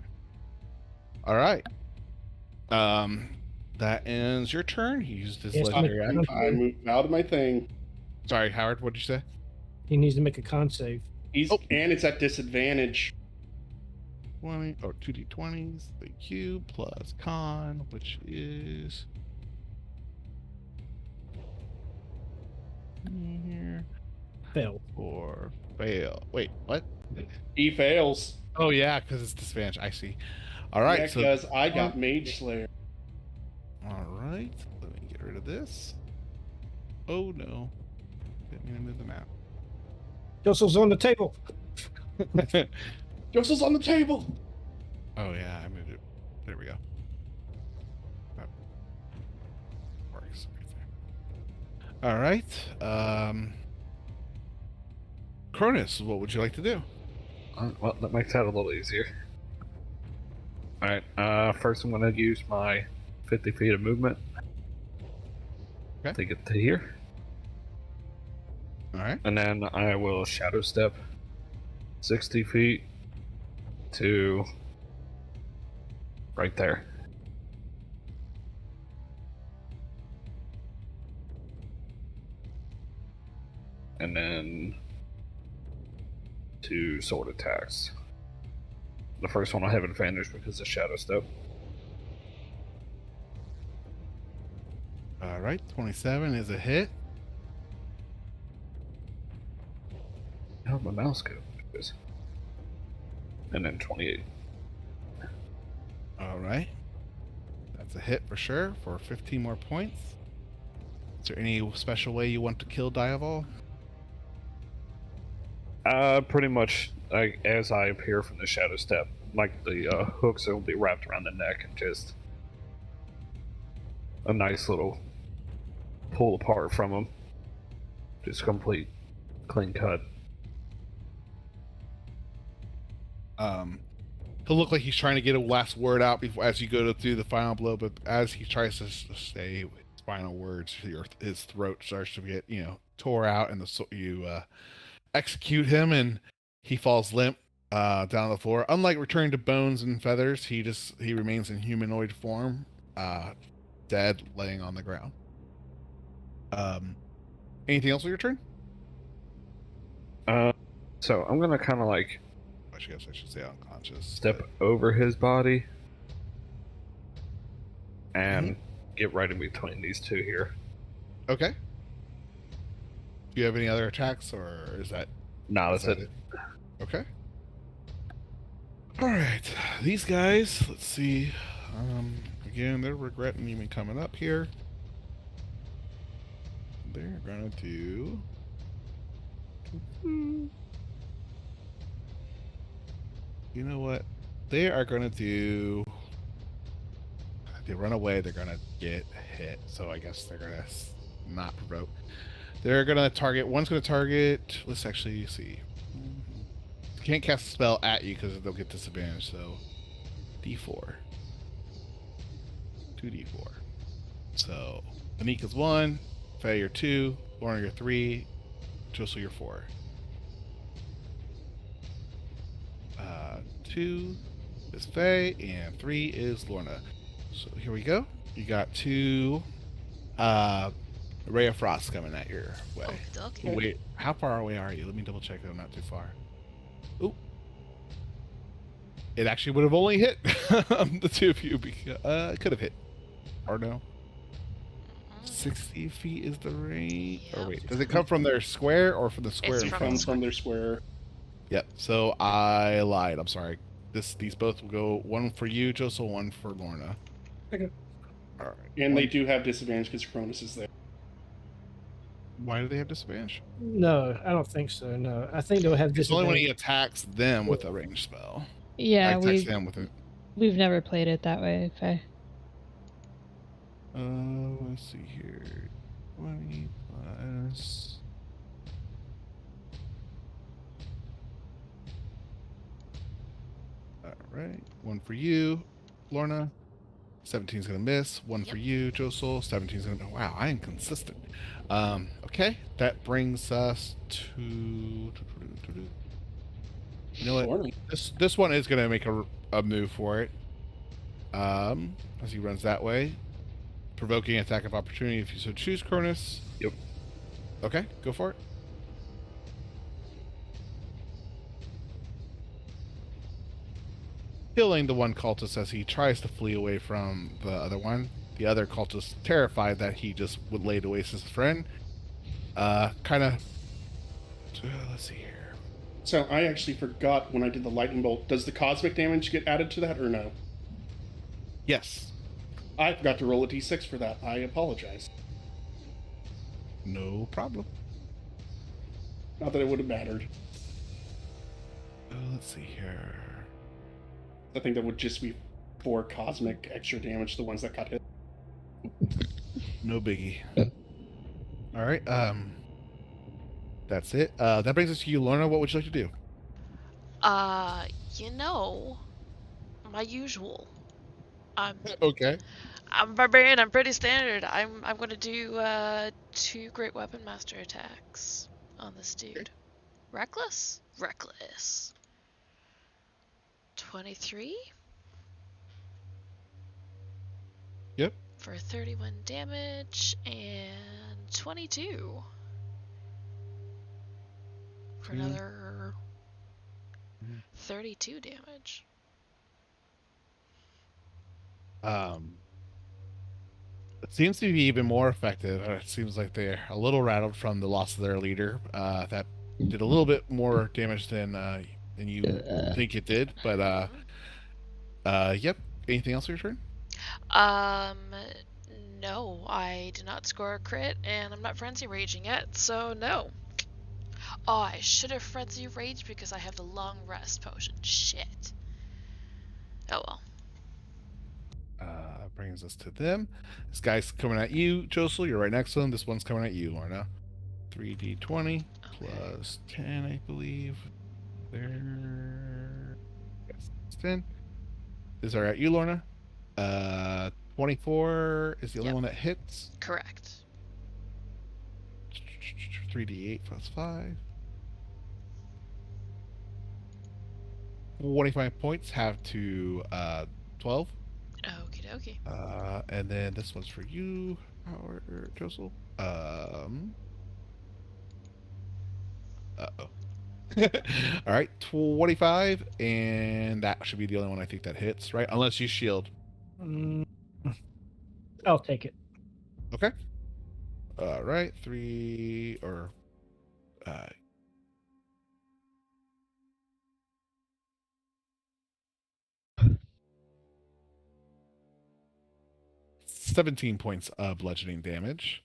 All right. That ends your turn. He used his Yes, legendary I'm- action. I moved out of my thing. Sorry, Howard. What did you say? He needs to make a con save. And it's at disadvantage. 20 or 2d20s. The cube plus con, which is here Fail. or fail. Wait, what? He fails. Oh yeah, because it's disadvantage. I see. All right. Yeah, So because I got Mage Slayer. all right. Let me get rid of this. Oh no! Didn't mean to move the map. Josel's on the table. Joseph's on the table. Oh yeah, I moved it. There we go. That works right there. All right. Cronus, what would you like to do? Well, that makes that a little easier. Alright, first I'm going to use my 50 feet of movement. Okay. To get to here. All right. And then I will shadow step 60 feet to right there. And then 2 sword attacks. The first one I have advantage because of shadow step. All right. 27 is a hit. How'd my mouse go? And then 28. All right. That's a hit for sure for 15 more points. Is there any special way you want to kill Diavol? Pretty much as I appear from the shadow step, like the hooks will be wrapped around the neck and just a nice little pull apart from them. Just complete clean cut. He'll look like he's trying to get a last word out before as you go to do the final blow, but as he tries to say his final words, his throat starts to get tore out, and you execute him, and he falls limp down on the floor. Unlike returning to bones and feathers, he remains in humanoid form, dead, laying on the ground. Anything else on your turn? So I'm gonna kind of like I guess I should say unconscious. step over his body and get right in between these two here. Okay. Do you have any other attacks, or is that? No, that's that it. Okay. All right. These guys. Let's see. Again, they're regretting even coming up here. They're gonna do. You know what? They are gonna do. If they run away, they're gonna get hit. So I guess they're gonna not provoke. They're gonna target. One's gonna target. Let's actually see. Can't cast a spell at you because they'll get disadvantage. So, D4, 2d4. So, Anika's 1, failure 2, Lorna, you're 3. Josel, you're 4. 2 is Faye, and 3 is Lorna. So here we go. You got 2 Ray of Frost coming at your way. Okay. Ooh, wait, how far away are you? Let me double check that I'm not too far. Ooh. It actually would have only hit the 2 of you. Because, it could have hit. Or no. 60 feet is the range. Yep. Or wait, does it come from their square or from the square? It's It from comes from their square. Yep. So I lied. I'm sorry. These both will go, one for you, Josel, one for Lorna. Okay. All right. And they do have disadvantage because Cronus is there. Why do they have disadvantage? No, I don't think so. No, I think they'll have It's only when he disadvantage. attacks them with a ranged spell. Yeah, Attacks them with it. we've never played it that way, Faye. Let's see here. 20 plus. All right. One for you, Lorna. 17's gonna miss. One for Yep. you, Josel. 17's gonna. Wow, I am consistent. Okay, that brings us to. You know what? Lorna. This one is gonna make a move for it. As he runs that way, provoking attack of opportunity if you so choose, Cronus. Yep. Okay, go for it. Killing the one cultist as he tries to flee away from the other one. The other cultist, terrified that he just would lay to waste his friend, kind of. Let's see here. So I actually forgot when I did the lightning bolt. Does the cosmic damage get added to that or no? Yes. I forgot to roll a d6 for that. I apologize. No problem. Not that it would have mattered. Let's see here. I think that would just be 4 cosmic extra damage to the ones that got hit. No biggie. All right. That's it. That brings us to you, Lorna. What would you like to do? You know, my usual. I'm Okay. I'm barbarian. I'm pretty standard. I'm gonna do 2 great weapon master attacks on this dude. Reckless. 23 Yep. for 31 damage and 22 for another 32 damage. It seems to be even more effective. It seems like they're a little rattled from the loss of their leader. That did a little bit more damage than you think it did. But yep. Anything else for your turn? No, I did not score a crit, and I'm not frenzy raging yet, so no. Oh, I should have frenzy raged because I have the long rest potion. Shit. Oh well. Brings us to them. This guy's coming at you, Josel. You're right next to him. This one's coming at you, Lorna. 3d20 plus 10, I believe. There. Yes, it's 10. These are at you, Lorna. 24 is the only Yep. one that hits. Correct. 3d8 plus 5. 25 points have to 12. Okie dokie. And then this one's for you, Howard or Josel. Uh-oh. All right, 25, and that should be the only one I think that hits, right? Unless you shield. I'll take it. Okay. All right, 3 or 17 points of bludgeoning damage.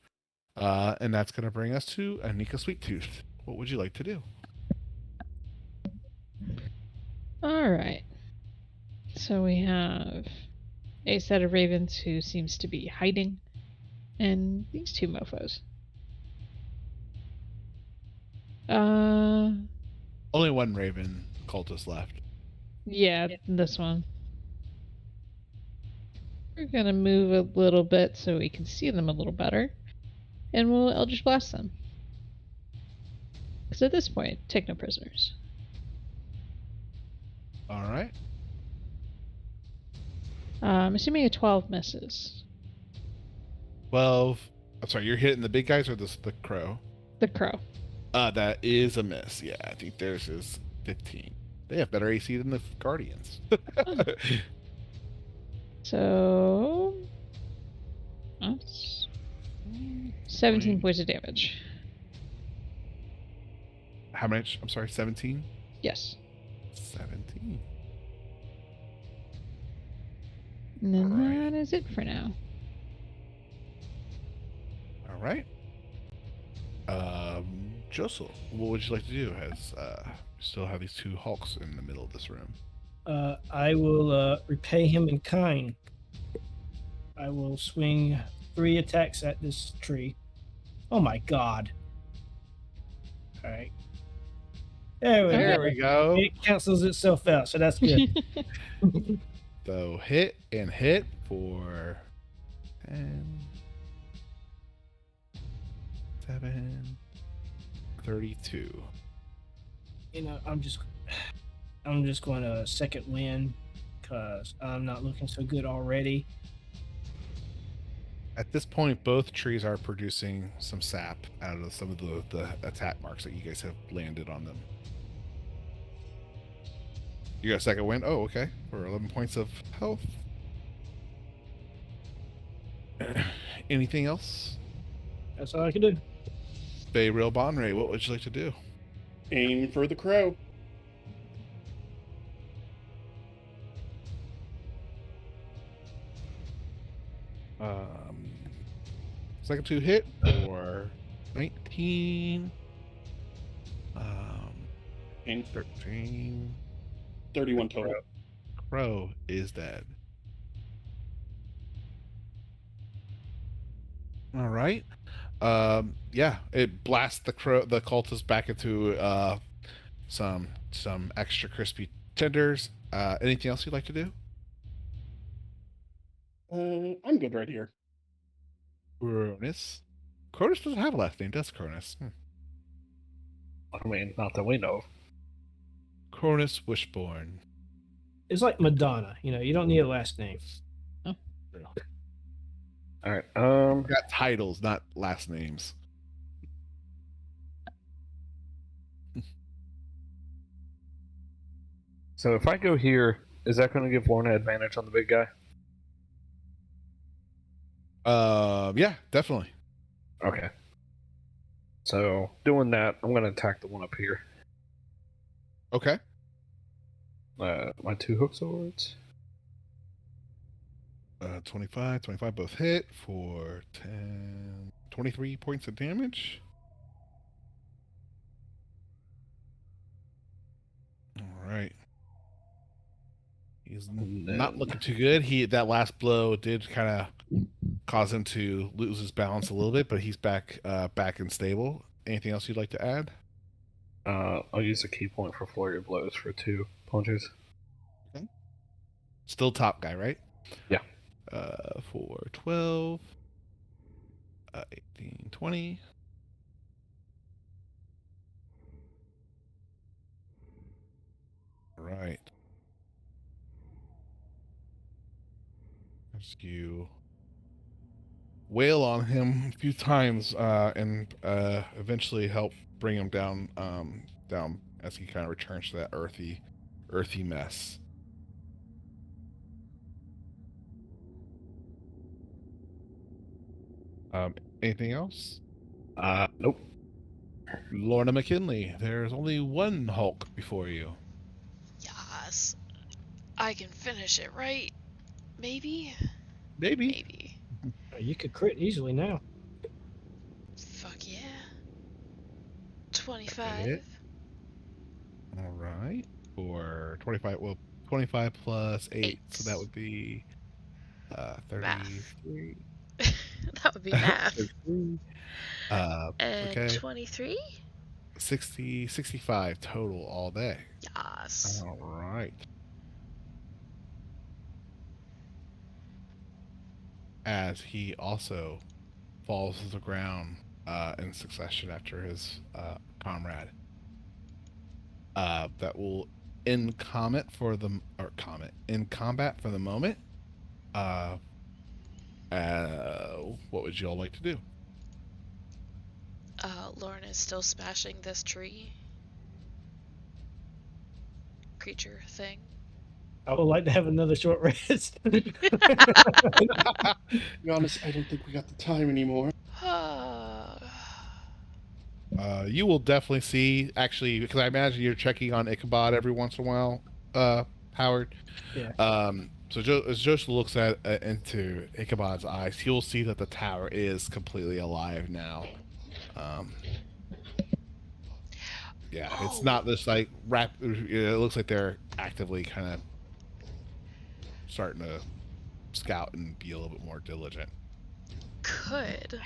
And that's going to bring us to Anika Sweettooth. What would you like to do? All right. So we have a set of ravens who seems to be hiding, and these 2 mofos. Only one Raven cultist left. Yeah, this one. We're gonna move a little bit so we can see them a little better, and we'll Eldritch Blast them. Because at this point, take no prisoners. All right. Assuming a 12 misses. 12. I'm sorry, you're hitting the big guys or the crow? The crow. That is a miss. Yeah, I think theirs is 15. They have better AC than the Guardians. So that's 17 points of damage. How much? I'm sorry, 17? Yes. 17. And then Alright. that is it for now. All right. Josel, what would you like to do? As you still have these two Hulks in the middle of this room. I will repay him in kind. I will swing 3 attacks at this tree. Oh my god. All right. There we go. It cancels itself out, so that's good. So hit and hit for 10, 7, 32. You know, I'm just going to second wind because I'm not looking so good already. At this point, both trees are producing some sap out of some of the attack marks that you guys have landed on them. You got a second wind? Oh, okay. For 11 points of health. Anything else? That's all I can do. Bay Real Bonray, what would you like to do? Aim for the crow. Second two hit for 19. Aim 13. 31 total. Crow is dead. All right. Yeah, it blasts the cultist back into some extra crispy tenders. Anything else you'd like to do? I'm good right here. Cronus. Cronus doesn't have a last name, does Cronus? I mean, not that we know of. Cronus Wishborn. It's like Madonna. You know, you don't need a last name. All right. Got titles, not last names. So if I go here, is that going to give Lorna advantage on the big guy? Yeah, definitely. Okay. So doing that, I'm going to attack the one up here. Okay. My 2 hook swords. 25 both hit for 23 points of damage. All right. He's not looking too good. That last blow did kind of cause him to lose his balance a little bit, but he's back and stable. Anything else you'd like to add? I'll use a key point for flurry of blows for 2 punches. Okay. Still top guy, right? Yeah. For 12, 18, 20. All right. As you wail on him a few times and eventually help bring him down as he kind of returns to that earthy mess. Anything else? Nope. Lorna McKinley, there's only one Hulk before you. Yes. I can finish it, right? Maybe? Maybe. You could crit easily now. Fuck yeah. 25. Hit. All right. For 25, well, 25 plus 8, so that would be 33. That would be math. 33. And Okay. 23? 65 total all day. Yes. All right. As he also falls to the ground in succession after his comrade. that will end combat for the in combat for the moment. Uh, what would you all like to do? Lauren is still smashing this tree creature thing. I would like to have another short rest. To be honest, I don't think we got the time anymore. You will definitely see, actually, because I imagine you're checking on Ichabod every once in a while, Howard. Yeah. So as Joseph looks into Ichabod's eyes, he will see that the tower is completely alive now. Yeah, it's not this like it looks like they're actively kind of starting to scout and be a little bit more diligent. Could.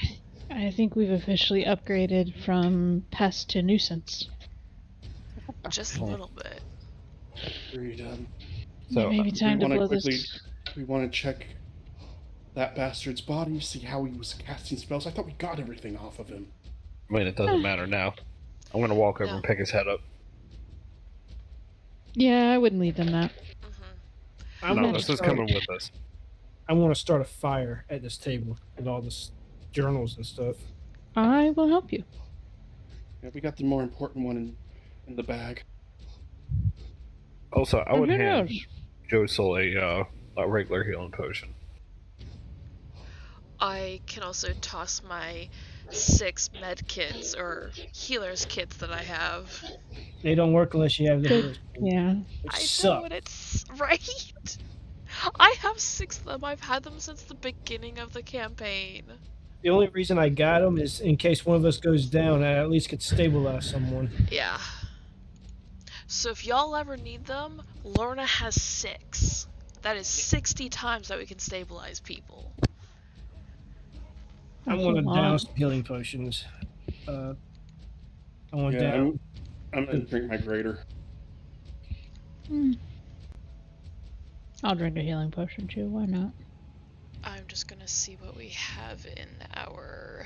I think we've officially upgraded from pest to nuisance. Just a little bit. Agreed. So, Maybe time to wanna blow quickly- this. We want to check that bastard's body, see how he was casting spells. I thought we got everything off of him. I mean, it doesn't matter now. I'm gonna walk over No. and pick his head up. Yeah, I wouldn't leave them that. Mm-hmm. I No, want this to is start, coming with us. I want to start a fire at this table with all this journals and stuff. I will help you. Yeah, we got the more important one in the bag. Also, I Oh, would who hand knows? Josel a regular healing potion. I can also toss my 6 med kits or healers kits that I have. They don't work unless you have the Good. healers, Yeah. which I know suck. what it's right. I have 6 of them. I've had them since the beginning of the campaign. The only reason I got them is in case one of us goes down, I at least could stabilize someone. Yeah. So if y'all ever need them, Lorna has 6. That is 60 times that we can stabilize people. I That's want a to lot. down some healing potions. I want Yeah, down. I'm gonna drink my greater. Hmm. I'll drink a healing potion too. Why not? I'm just gonna see what we have in our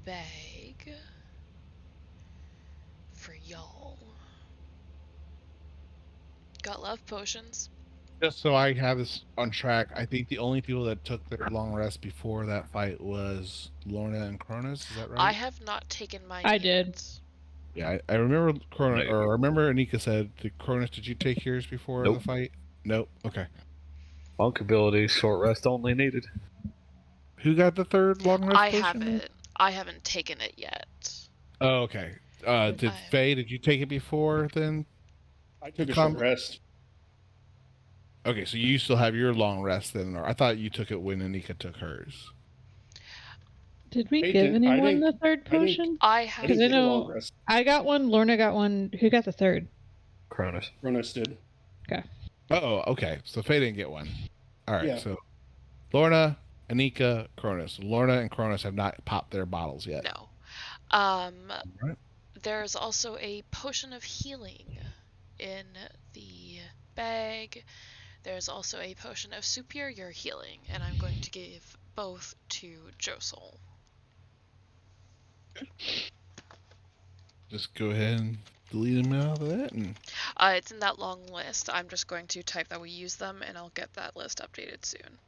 bag for y'all. Got love potions. Just so I have this on track, I think the only people that took their long rest before that fight was Lorna and Cronus. Is that right? I have not taken mine I did. yet. Yeah, I remember Cronus, Maybe. or I remember Anika said, Cronus, did you take yours before Nope. the fight? Nope. Okay. Monk ability, short rest only needed. Who got the third long rest I potion? haven't. I haven't taken it yet. Oh, okay. Did I- Faye, did you take it before then? I took a Com- short rest. Okay, so you still have your long rest then, or I thought you took it when Anika took hers. Did we Hey, give didn't- I anyone think- the third I think- potion? I I have. didn't I take a long know- rest. I got one. Lorna got one. Who got the third? Cronus. Ronas did. Oh, okay. So Faye didn't get one. All right. Yeah. So Lorna, Anika, Cronus. Lorna and Cronus have not popped their bottles yet. No. Right. There's also a potion of healing in the bag. There's also a potion of superior healing, and I'm going to give both to Josel. Just go ahead and delete them out of that. And It's in that long list. I'm just going to type that we use them, and I'll get that list updated soon.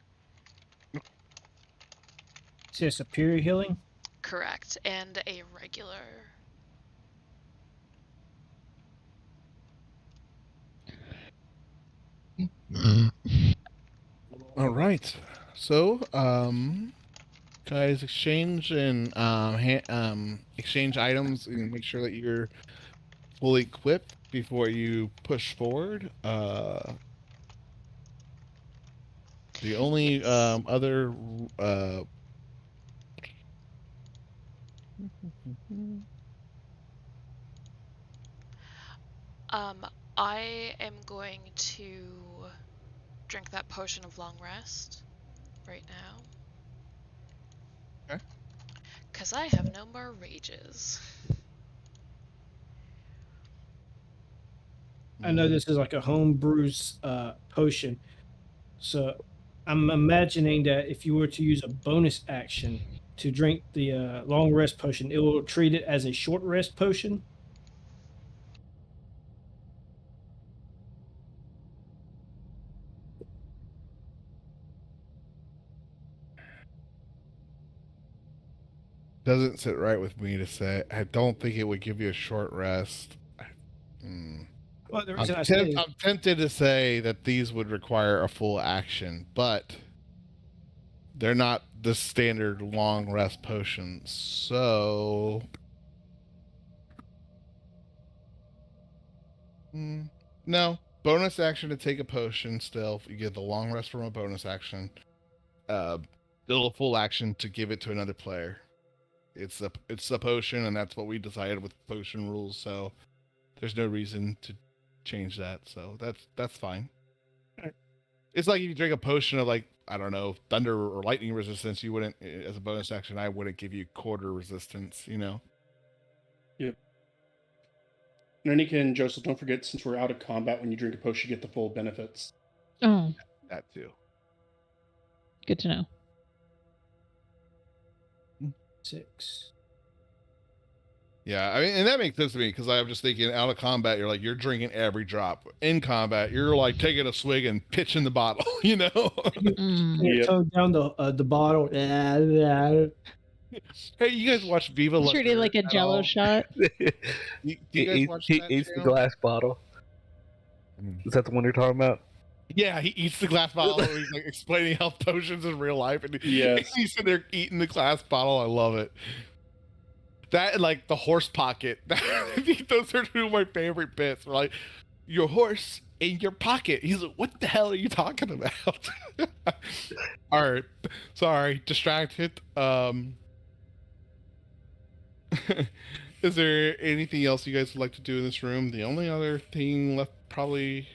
See a superior healing? Correct. And a regular. all right. So, guys, exchange and exchange items and make sure that you're fully equipped before you push forward. The only other I am going to drink that potion of long rest right now. Okay. Because I have no more rages. I know this is like a homebrew potion. So I'm imagining that if you were to use a bonus action to drink the long rest potion, it will treat it as a short rest potion. doesn't sit right with me to say. I don't think it would give you a short rest. Well, the I'm, reason I say I'm tempted to say that these would require a full action, but they're not the standard long rest potions. So, no. Bonus action to take a potion still. You get the long rest from a bonus action. Still a full action to give it to another player. It's a potion, and that's what we decided with potion rules. So there's no reason to change that. So that's fine. It's like if you drink a potion of, like, I don't know, thunder or lightning resistance, you wouldn't, as a bonus action, I wouldn't give you quarter resistance. Yep. And then Joseph, don't forget, since we're out of combat, when you drink a potion, you get the full benefits. Oh, That too. good to know. 6. Yeah, I mean, and that makes sense to me because I'm just thinking, out of combat, you're drinking every drop. In combat, you're like taking a swig and pitching the bottle. You tug down the bottle. Hey, you guys watch Viva La Treat it like a at Jello all? shot. Do you guys watch he that eats the channel? glass bottle. Is that the one you're talking about? Yeah, he eats the glass bottle. And he's like explaining health potions in real life, and Yes. he's sitting there eating the glass bottle. I love it. That and like the horse pocket. I think those are two of my favorite bits. We're like, your horse in your pocket. He's like, what the hell are you talking about? All right, sorry, distracted. Is there anything else you guys would like to do in this room? The only other thing left, probably,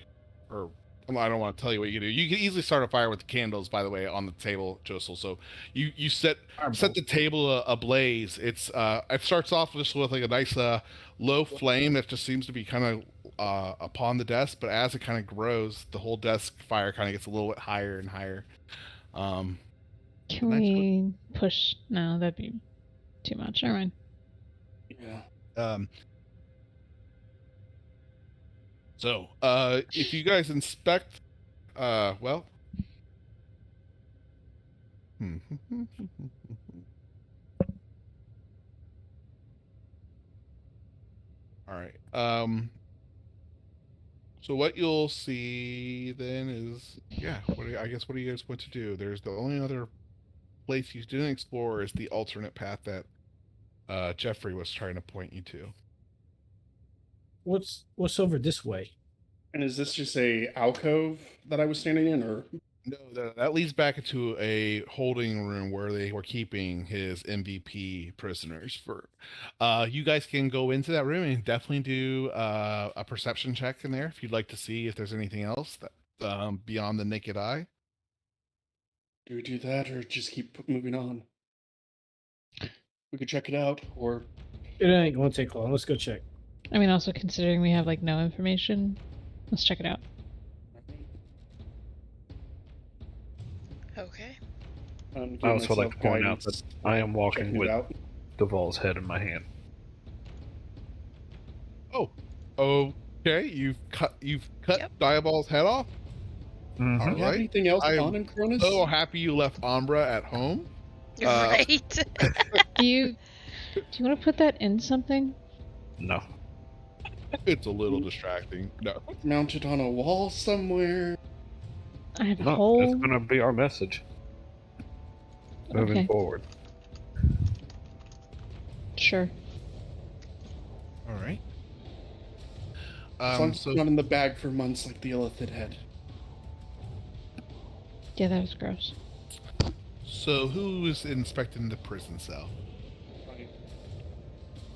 or I don't want to tell you what you can do. You can easily start a fire with the candles, by the way, on the table, Josel. So you set the table ablaze. It starts off just with like a nice low flame that just seems to be kind of upon the desk, but as it kind of grows, the whole desk fire kind of gets a little bit higher and higher. Can we push? No, that'd be too much. Never mind. Yeah. So, if you guys inspect, well, all right. So what you'll see then is, yeah. What are you guys going to do? There's the only other place you didn't explore is the alternate path that Jeffrey was trying to point you to. What's over this way? And is this just a alcove that I was standing in, or? No, that leads back into a holding room where they were keeping his MVP prisoners. For you guys can go into that room and definitely do a perception check in there if you'd like to see if there's anything else that beyond the naked eye. Do we do that, or just keep moving on? We could check it out, or It ain't gonna take long. Let's go check. I mean, also considering we have like no information, let's check it out. Okay. I also like to point out that I am walking with out. Duval's head in my hand. Oh, okay. You've cut Yep. Diabol's head off. Mhm. All Do you have right. anything else I on am him, Cronus? So happy you left Umbra at home. Right. Do you want to put that in something? No. It's a little distracting. No. Mounted on a wall somewhere. I have a No, whole. that's gonna be our message moving Okay. forward. Sure. All right. As long as it's not in the bag for months like the illithid head. Yeah, that was gross. So who is inspecting the prison cell?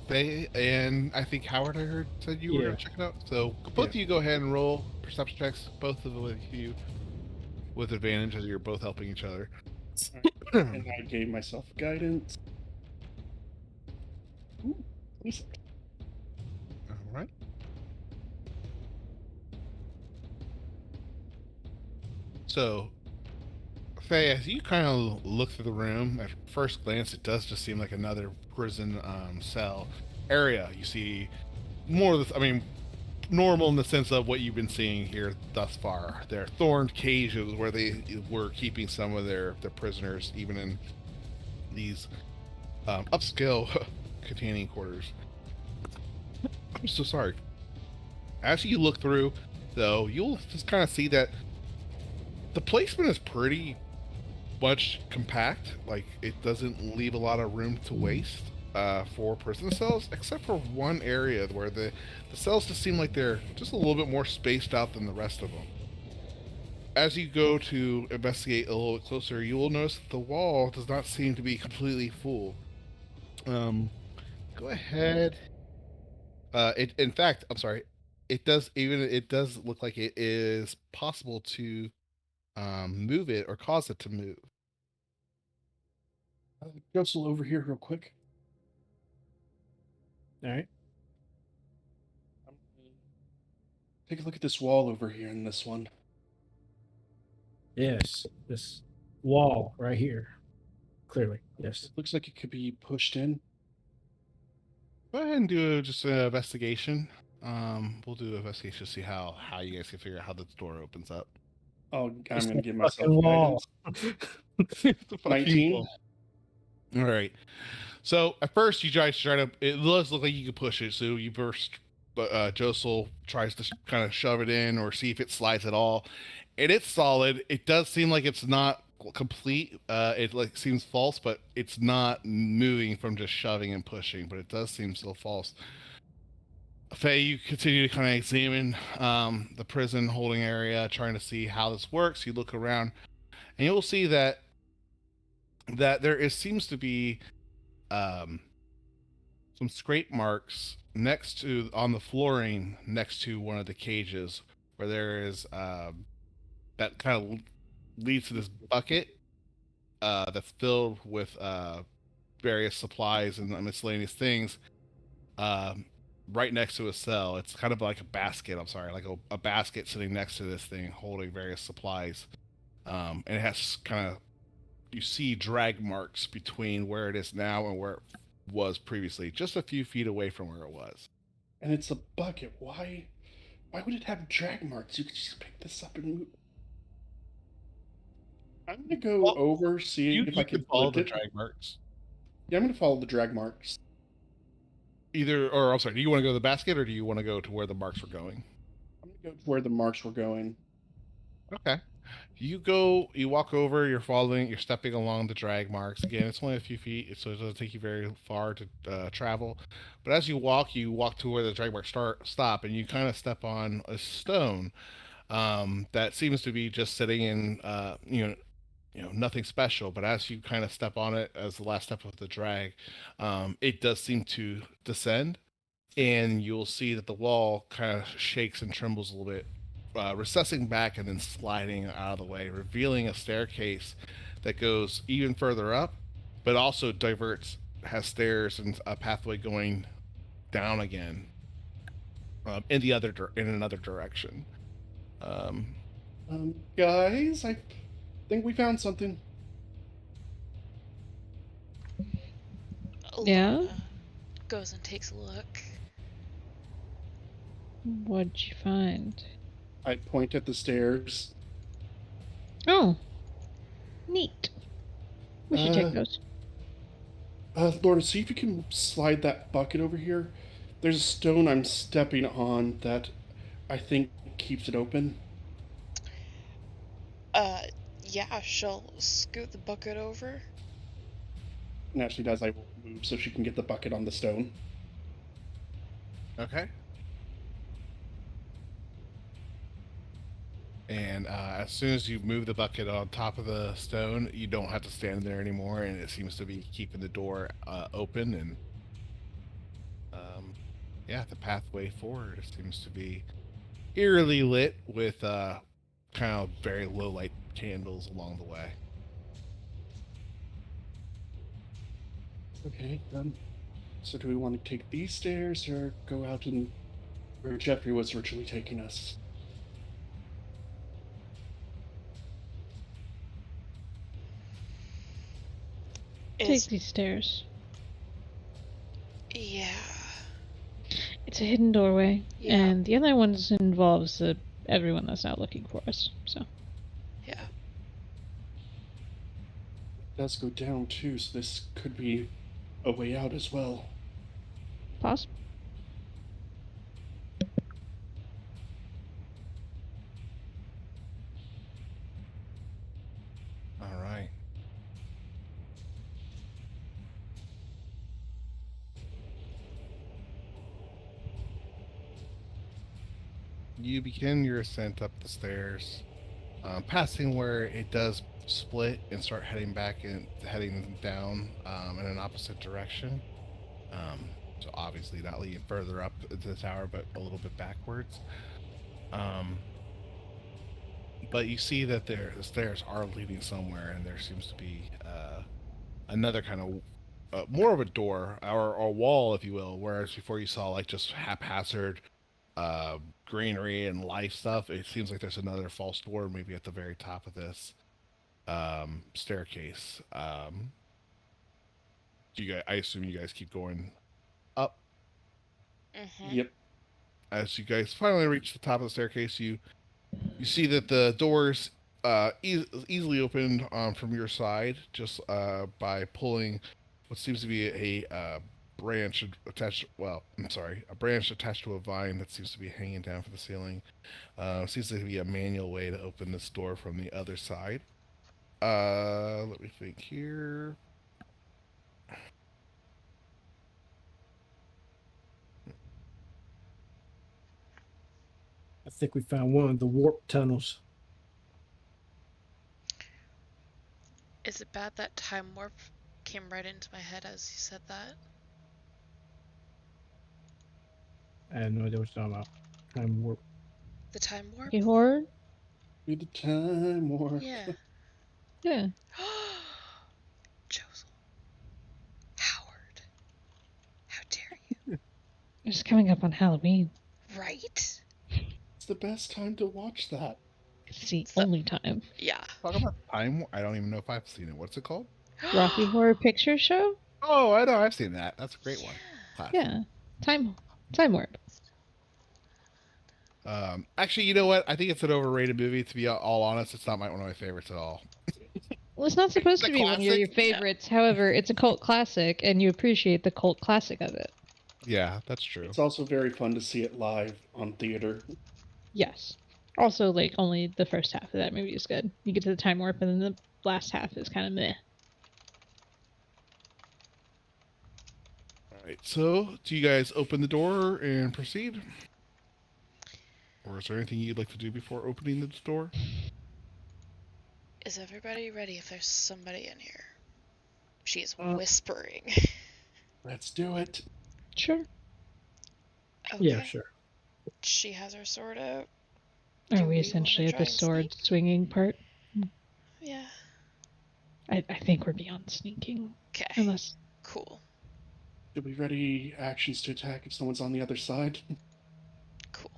They and I think Howard, I heard, said you were Yeah. gonna check it out. So both of you go ahead and roll perception checks, both of you with advantage as you're both helping each other. And I gave myself guidance. Ooh, All right. So, Faye, as you kind of look through the room, at first glance, it does just seem like another prison cell area. You see more of this, I mean, normal in the sense of what you've been seeing here thus far. They're thorned cages where they were keeping some of their prisoners, even in these upscale containing quarters. I'm so sorry. As you look through, though, you'll just kind of see that the placement is pretty much compact. Like, it doesn't leave a lot of room to waste for prison cells, except for one area where the cells just seem like they're just a little bit more spaced out than the rest of them. As you go to investigate a little bit closer, you will notice that the wall does not seem to be completely full. Go ahead. In fact, I'm sorry. It does look like it is possible to move it or cause it to move. Josel, over here real quick. All right. Take a look at this wall over here in this one. Yes, this wall right here. Clearly, yes. It looks like it could be pushed in. Go ahead and do just an investigation. We'll do an investigation to see how you guys can figure out how the door opens up. Oh, I'm It's going to the give myself fucking wall. It's a fucking 19. wall. All right. So at first you guys try to. It does look like you can push it. So you burst. But Josel tries to kind of shove it in or see if it slides at all, and it's solid. It does seem like it's not complete. It like seems false, but it's not moving from just shoving and pushing. But it does seem still false. Faye, you continue to kind of examine the prison holding area, trying to see how this works. You look around, and you'll see that seems to be some scrape marks next to on the flooring next to one of the cages, where there is that kind of leads to this bucket that's filled with various supplies and miscellaneous things. Right next to a cell. It's kind of like a basket. I'm sorry, like a basket sitting next to this thing holding various supplies. And it has kind of, you see drag marks between where it is now and where it was previously, just a few feet away from where it was. And it's a bucket. Why would it have drag marks? You could just pick this up and move. I'm going to go over, see if I can follow lift the it. drag marks. Yeah, I'm going to follow the drag marks. Or I'm sorry, do you want to go to the basket or do you want to go to where the marks were going? I'm going to go to where the marks were going. Okay. You walk over, you're stepping along the drag marks. Again, it's only a few feet, so it doesn't take you very far to travel. But as you walk to where the drag marks stop, and you kind of step on a stone that seems to be just sitting in, nothing special. But as you kind of step on it as the last step of the drag, it does seem to descend, and you'll see that the wall kind of shakes and trembles a little bit, recessing back and then sliding out of the way, revealing a staircase that goes even further up, but also has stairs and a pathway going down again in another direction. Guys, I think we found something. Yeah? Luna goes and takes a look. What'd you find? I point at the stairs. Oh, neat. We should take those. Lorna, see if you can slide that bucket over here. There's a stone I'm stepping on that I think keeps it open. Yeah, she'll scoot the bucket over. And as she does, I will move so she can get the bucket on the stone. Okay. And as soon as you move the bucket on top of the stone, you don't have to stand there anymore, and it seems to be keeping the door open. And the pathway forward seems to be eerily lit with kind of very low light candles along the way. Okay, so do we want to take these stairs or go out and where Jeffrey was originally taking us? Take these stairs. Yeah. It's a hidden doorway, Yeah. and the other ones involves everyone that's out looking for us. So. Yeah. It does go down too, so this could be a way out as well. Possible. All right. You begin your ascent up the stairs, passing where it does split and start heading back and heading down in an opposite direction. So obviously not leading further up into the tower, but a little bit backwards. Um, but you see that the stairs are leading somewhere, and there seems to be another kind of more of a door or a wall, if you will. Whereas before you saw like just haphazard uh, greenery and life stuff, it seems like there's another false door maybe at the very top of this staircase. You guys, I assume you guys keep going up. Mm-hmm. Yep. As you guys finally reach the top of the staircase, you see that the doors easily opened from your side just by pulling what seems to be a branch attached. Well, I'm sorry, a branch attached to a vine that seems to be hanging down from the ceiling. Seems to be a manual way to open this door from the other side. Let me think here. I think we found one of the warp tunnels. Is it bad that time warp came right into my head as you said that? I had no idea what you're talking about. Time warp. The time warp? Hey, horror? Be the time warp. Yeah. Yeah. Josel. Howard. How dare you? It's coming up on Halloween. Right? It's the best time to watch that. It's the So- only time. Yeah. Talk about time. I don't even know if I've seen it. What's it called? Rocky Horror Picture Show? Oh, I know. I've seen that. That's a great one. Classic. Yeah. Time warp. Actually, you know what? I think it's an overrated movie. To be all honest, it's not one of my favorites at all. Well, it's not supposed It's to a be one of your classic. favorites. However, it's a cult classic, and you appreciate the cult classic of it. Yeah, that's true. It's also very fun to see it live on theater. Yes. Also, like, only the first half of that movie is good. You get to the time warp, and then the last half is kind of meh. All right. So, do you guys open the door and proceed, or is there anything you'd like to do before opening the door? Is everybody ready if there's somebody in here? She's Uh, whispering. Let's do it. Sure. Okay. Yeah, sure. She has her sword out. Are Do we we essentially wanna at the try and sword sneak? swinging part? Yeah. I think we're beyond sneaking. Okay. Unless. Cool. Do we ready actions to attack if someone's on the other side? Cool.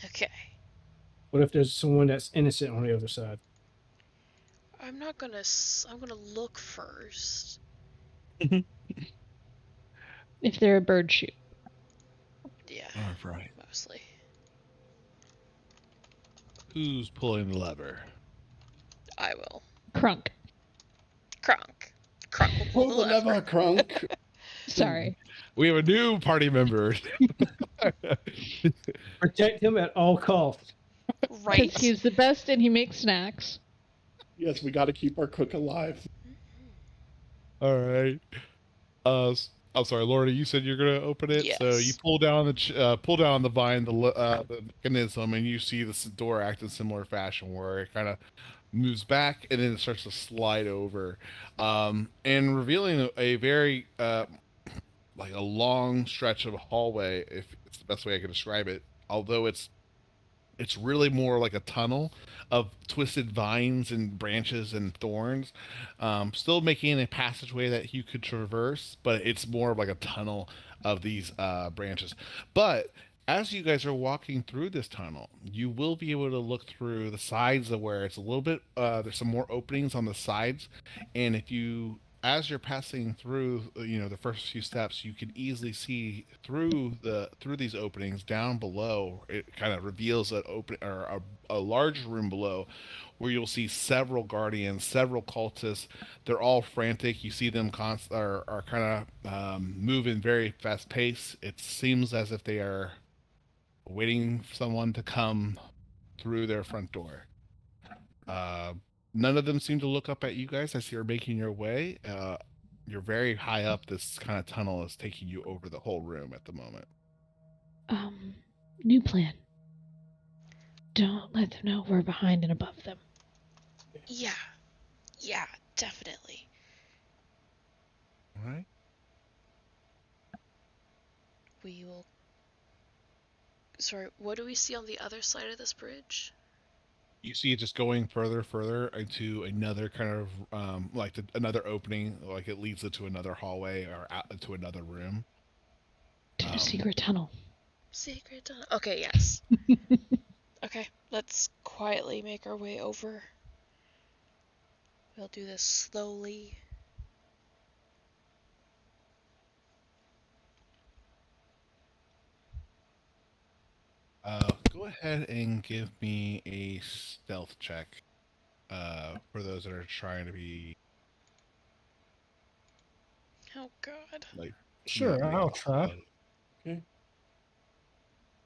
Okay. What if there's someone that's innocent on the other side? I'm not gonna. I'm gonna look first. If they're a bird shoot. Yeah. All right. Mostly. Who's pulling the lever? I will. Crunk. Kronk. Kronk will Pull the lever, Crunk. Sorry. We have a new party member. Protect him at all costs. Right? Because he's the best and he makes snacks. Yes, we got to keep our cook alive. All right. I'm sorry, Lorna. You said you're gonna open it, so you Yes. pull down the vine, the mechanism, and you see this door act in similar fashion, where it kind of moves back and then it starts to slide over, and revealing a very like a long stretch of hallway, if it's the best way I can describe it. Although it's really more like a tunnel of twisted vines and branches and thorns, still making a passageway that you could traverse, but it's more of like a tunnel of these branches. But as you guys are walking through this tunnel, you will be able to look through the sides of where it's a little bit, there's some more openings on the sides, and if you as you're passing through, the first few steps, you can easily see through these openings down below. It kind of reveals an open or a large room below, where you'll see several guardians, several cultists. They're all frantic. You see them are kind of moving very fast pace. It seems as if they are waiting for someone to come through their front door. Uh, None of them seem to look up at you guys as you're making your way. You're very high up. This kind of tunnel is taking you over the whole room at the moment. New plan. Don't let them know we're behind and above them. Yeah, definitely. All right. We will. Sorry, what do we see on the other side of this bridge? You see it just going further into another kind of another opening, like it leads into another hallway or out into another room. To the secret tunnel. Secret tunnel. Okay, yes. Okay, let's quietly make our way over. We'll do this slowly. Go ahead and give me a stealth check. For those that are trying to be Oh god. like. Sure, not I'll being try. slow. Okay.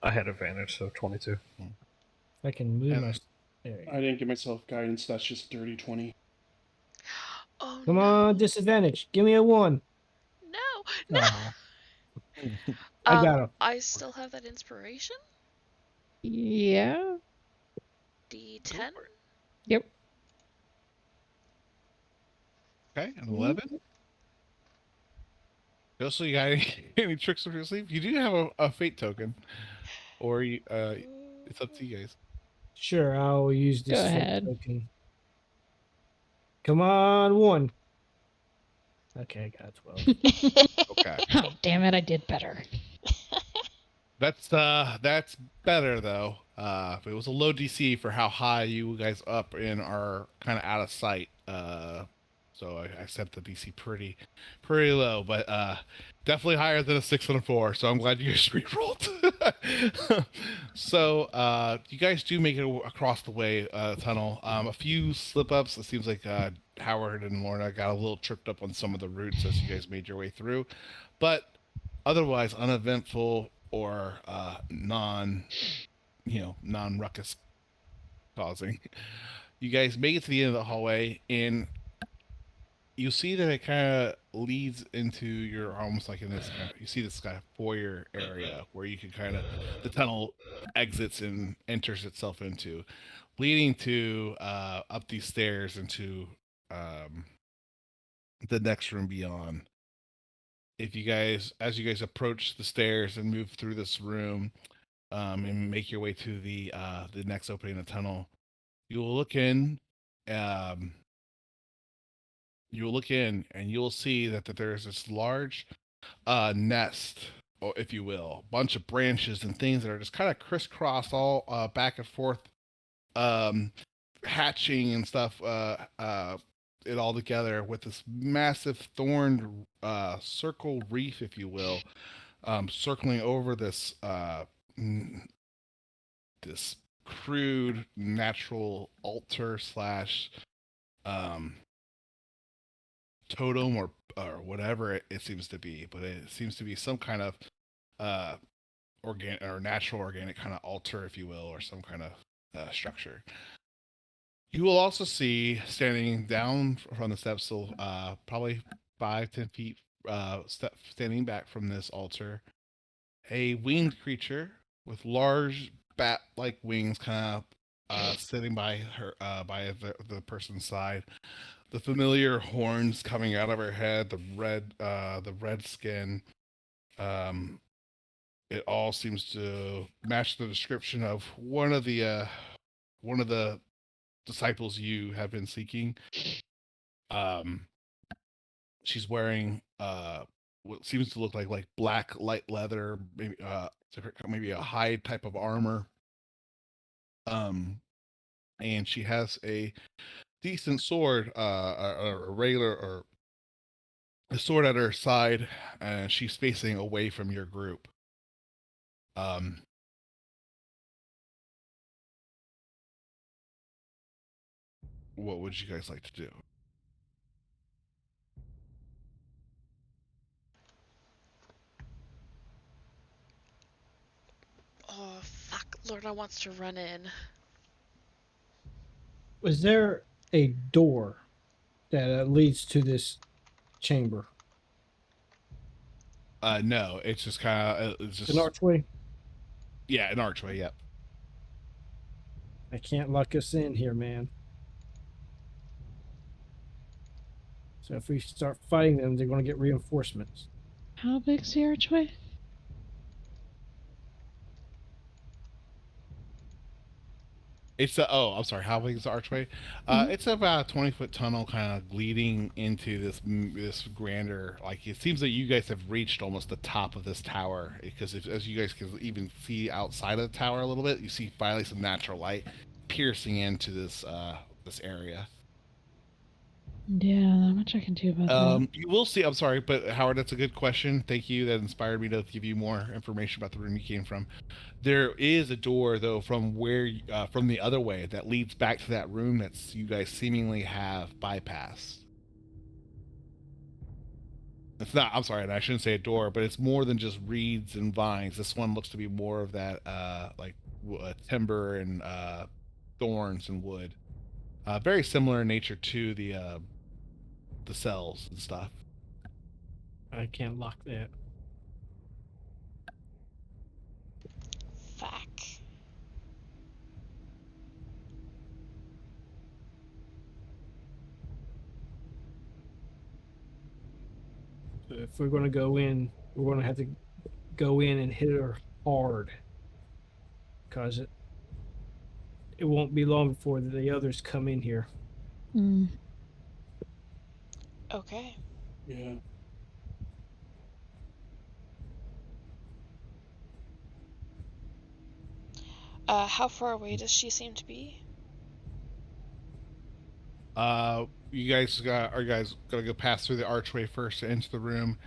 I had advantage, so 22. If I can move And- my. There you go. I didn't give myself guidance. That's just dirty 20. Oh Come no. on, disadvantage. Give me a 1. No. Aw, I got him. I still have that inspiration. Yeah. D10. Yep. Okay, an 11. Also, you got any tricks up your sleeve? You do have a fate token, or it's up to you guys. Sure, I'll use this Go fate ahead. token. Come on, 1. Okay, I got 12. Okay, Oh, damn it, I did better. that's better though. It was a low DC for how high you guys up and are kind of out of sight. So I set the DC pretty low, but definitely higher than a 6 and a 4. So I'm glad you guys re-rolled. So you guys do make it across the way tunnel. A few slip ups. It seems like Howard and Lorna got a little tripped up on some of the routes as you guys made your way through, but otherwise uneventful or non ruckus causing. You guys make it to the end of the hallway, and you see that it kind of leads into your almost like in this kind of, you see this kind of foyer area where you can kind of the tunnel exits and enters itself into, leading to up these stairs into um, the next room beyond. If you guys, as you guys approach the stairs and move through this room, and make your way to the next opening in the tunnel, you will look in. Um, you will look in and you'll see that there's this large nest, or if you will, bunch of branches and things that are just kind of crisscrossed all back and forth, um, hatching and stuff. It all together with this massive thorned circle reef, if you will, circling over this crude natural altar slash um, totem or whatever it seems to be, but it seems to be some kind of organic or natural organic kind of altar, if you will, or some kind of structure. You will also see standing down from the steps, so probably 5-10 feet standing back from this altar, a winged creature with large bat-like wings, kind of sitting by her by the person's side. The familiar horns coming out of her head, the red skin. It all seems to match the description of one of the disciples you have been seeking. She's wearing what seems to look like black light leather, maybe a hide type of armor. And she has a decent sword, a regular or the sword at her side, and she's facing away from your group. What would you guys like to do? Oh, fuck. Lorna wants to run in. Was there a door that leads to this chamber? No, it's just kind of it's An just archway? yeah, an archway. Yep. I can't lock us in here, man. So if we start fighting them, they're going to get reinforcements. How big's the archway? It's I'm sorry. How big is the archway? Mhm. It's about a 20-foot tunnel, kind of leading into this grander. Like it seems that you guys have reached almost the top of this tower because as you guys can even see outside of the tower a little bit, you see finally some natural light piercing into this area. Yeah, not much I can do about that. You will see. I'm sorry, but Howard, that's a good question. Thank you. That inspired me to give you more information about the room you came from. There is a door though from from the other way that leads back to that room that's you guys seemingly have bypassed. It's not. I'm sorry, and I shouldn't say a door, but it's more than just reeds and vines. This one looks to be more of that timber and thorns and wood. Very similar in nature to the cells and stuff. I can't lock that. Fuck. So if we're going to go in, we're going to have to go in and hit her hard. Because it won't be long before the others come in here. Mm. Okay. Yeah. How far away does she seem to be? You guys are you guys gonna go pass through the archway first to enter the room?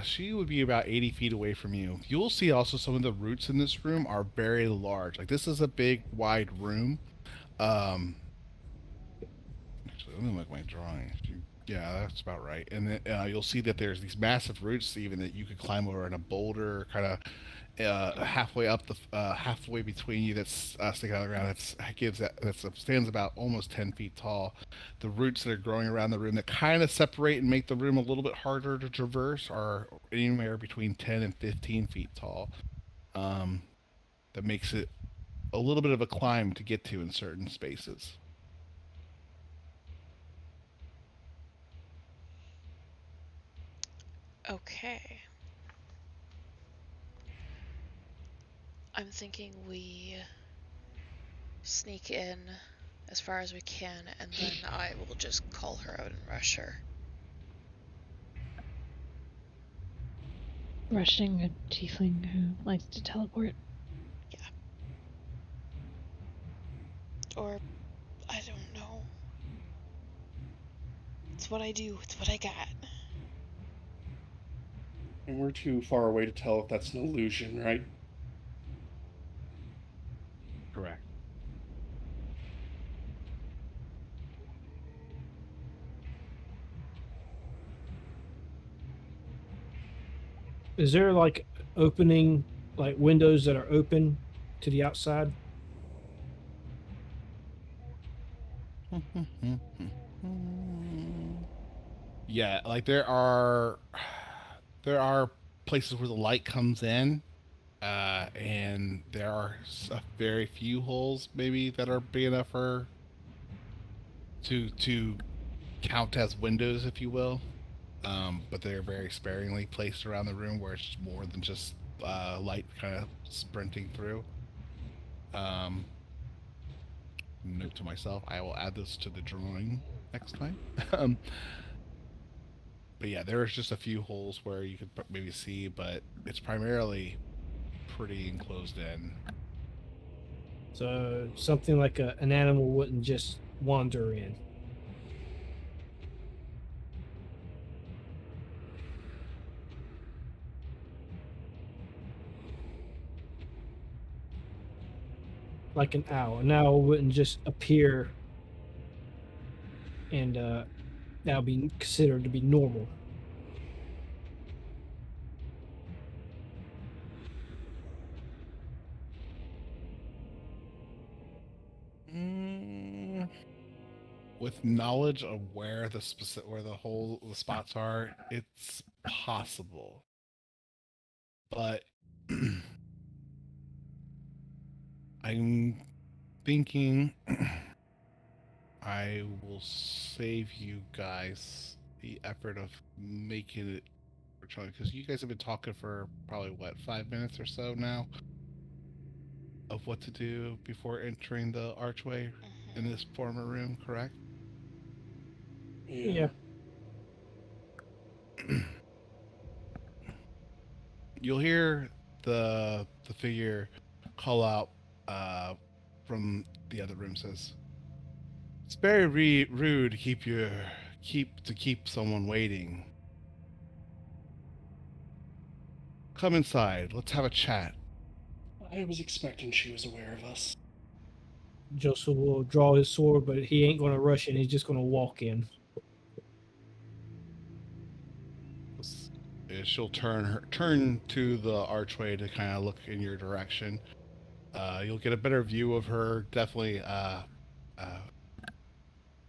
She would be about 80 feet away from you. You will see also some of the roots in this room are very large. Like this is a big, wide room. Actually, let me look at my drawing. Yeah, that's about right. And then you'll see that there's these massive roots, even that you could climb over in a boulder, kind of halfway up halfway between you that's sticking out of the ground. That stands about almost 10 feet tall. The roots that are growing around the room that kind of separate and make the room a little bit harder to traverse are anywhere between 10 and 15 feet tall. That makes it a little bit of a climb to get to in certain spaces. Okay. I'm thinking we sneak in as far as we can, and then I will just call her out and rush her. Rushing a tiefling who likes to teleport. Or, I don't know. It's what I do. It's what I got. And we're too far away to tell if that's an illusion, right? Correct. Is there like opening, like windows that are open to the outside? Yeah, like there are places where the light comes in, and there are a very few holes maybe that are big enough for to count as windows, if you will. But they're very sparingly placed around the room where it's more than just light kind of sprinting through. Note to myself, I will add this to the drawing next time. But yeah, there's just a few holes where you could maybe see, but it's primarily pretty enclosed in. So something like an animal wouldn't just wander in. like an owl. An owl wouldn't just appear and now be considered to be normal. Mm, with knowledge of where the specific where the spots are, it's possible. But I'm thinking I will save you guys the effort of making it because you guys have been talking for probably what 5 minutes or so now of what to do before entering the archway in this former room, correct? Yeah. You'll hear the figure call out from the other room. Says, "It's very rude to keep someone waiting. Come inside. Let's have a chat." I was expecting she was aware of us. Joseph will draw his sword, but he ain't going to rush in. He's just going to walk in. She'll turn to the archway to kind of look in your direction. You'll get a better view of her. Definitely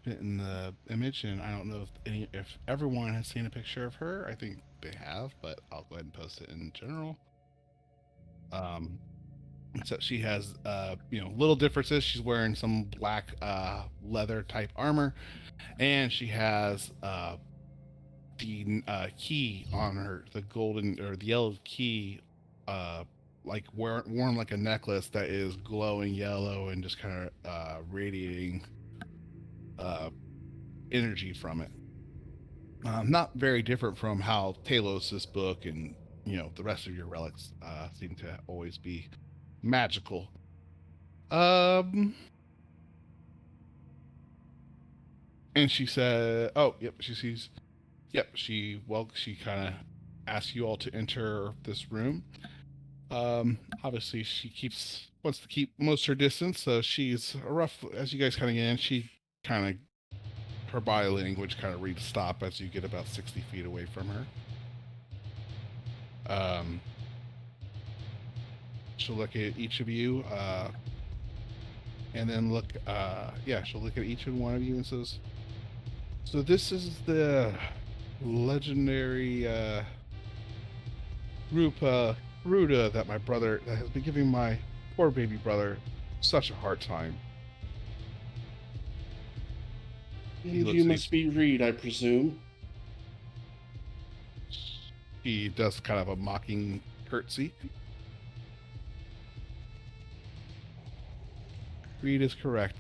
in the image, and I don't know if everyone has seen a picture of her. I think they have, but I'll go ahead and post it in general. So she has little differences. She's wearing some black leather type armor, and she has the key on her, the golden or the yellow key, like worn like a necklace that is glowing yellow and just kind of radiating energy from it. Not very different from how Talos' book and the rest of your relics seem to always be magical. And she said, "Oh, yep." She sees. Yep. She kind of asks you all to enter this room. Obviously, wants to keep most her distance, so she's rough as you guys kind of get in. She kind of her body language kind of reads stop as you get about 60 feet away from her. She'll look at each of you, and then she'll look at each and one of you and says, "So this is the legendary group Ruda that has been giving my poor baby brother such a hard time." And you must be Reed, I presume. He does kind of a mocking curtsy. Reed is correct.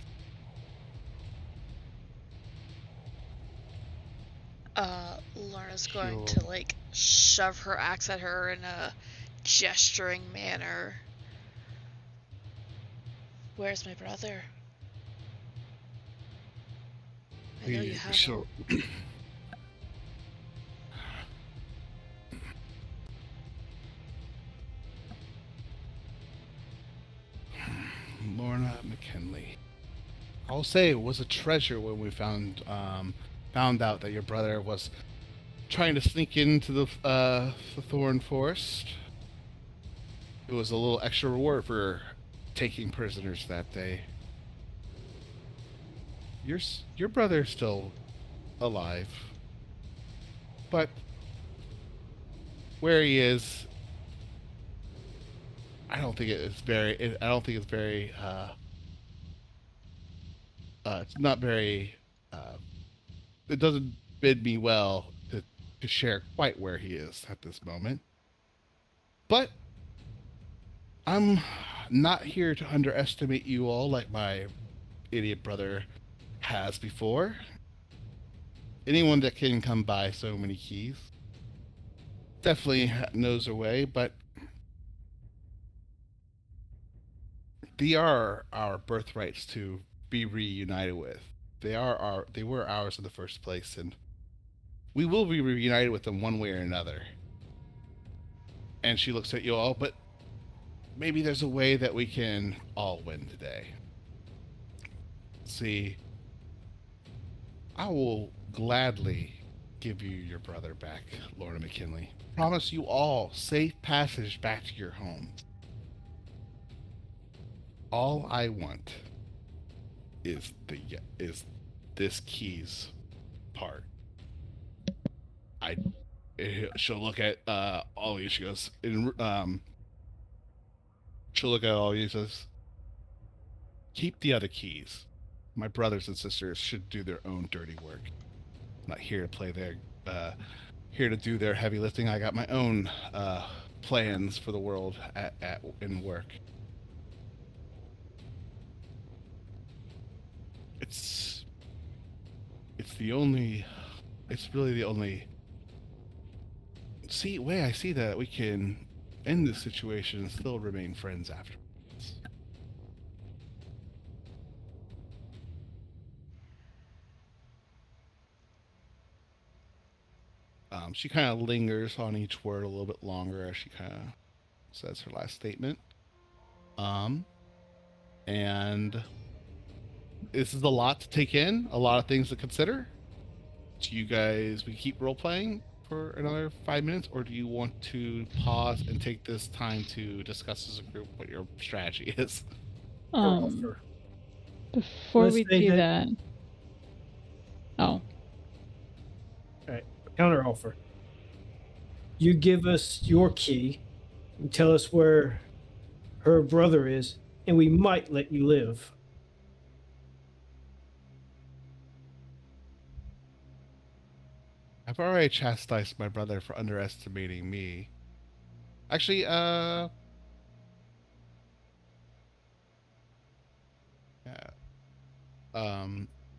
Lorna's going to shove her axe at her in a gesturing manner. Where's my brother? I know you have him. Lorna McKinley. I'll say it was a treasure when we found out that your brother was trying to sneak into the Thorn Forest. It was a little extra reward for taking prisoners that day. Your brother's still alive, but where he is, I don't think it's very. It's not very. It doesn't bid me well to share quite where he is at this moment. But I'm not here to underestimate you all like my idiot brother has before. Anyone that can come by so many keys definitely knows their way, but they are our birthrights to be reunited with. They were ours in the first place, and we will be reunited with them one way or another. And she looks at you all, but maybe there's a way that we can all win today. See, I will gladly give you your brother back, Lorna McKinley. Promise you all safe passage back to your homes. All I want is is this keys part. I she'll look at all of you. She goes, she'll look at all of you. Says, keep the other keys. My brothers and sisters should do their own dirty work. I'm not here to play their, here to do their heavy lifting. I got my own plans for the world in work. It's the only. It's really the only way I see that we can end this situation and still remain friends afterwards. She kind of lingers on each word a little bit longer as she kind of says her last statement. And this is a lot to take in, a lot of things to consider. Do you guys we keep role playing for another 5 minutes, or do you want to pause and take this time to discuss as a group what your strategy is? Offer. Before Let's we say do that- that. Oh, All right. Counter offer. You give us your key and tell us where her brother is, and we might let you live. I've already chastised my brother for underestimating me. Actually, yeah.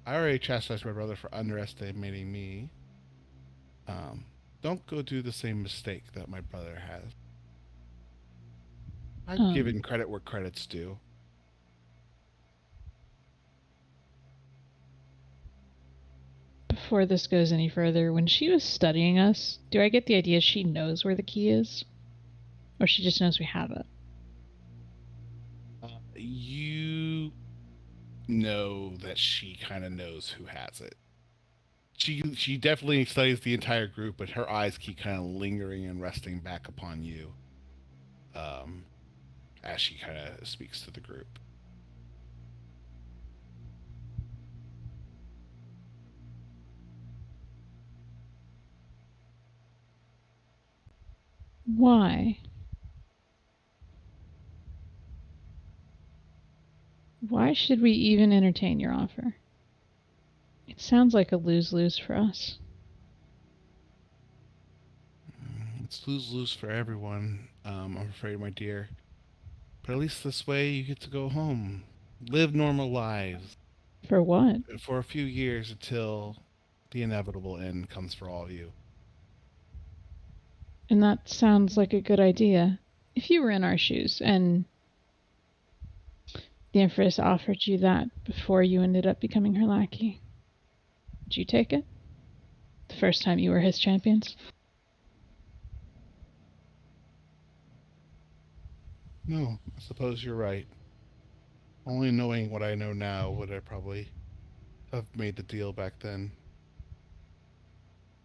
I already chastised my brother for underestimating me. Don't go do the same mistake that my brother has. I've given credit where credit's due. before this goes any further, when she was studying us, do I get the idea she knows where the key is? Or she just knows we have it? You know that she kind of knows who has it. She definitely studies the entire group, but her eyes keep kind of lingering and resting back upon you, as she kind of speaks to the group. Why? Why should we even entertain your offer? It sounds like a lose-lose for us. It's lose-lose for everyone, I'm afraid, my dear. But at least this way you get to go home, live normal lives For what? for a few years until the inevitable end comes for all of you. And that sounds like a good idea. If you were in our shoes and the Empress offered you that before you ended up becoming her lackey, would you take it? The first time you were his champions? No, I suppose you're right. Only knowing what I know now would I probably have made the deal back then.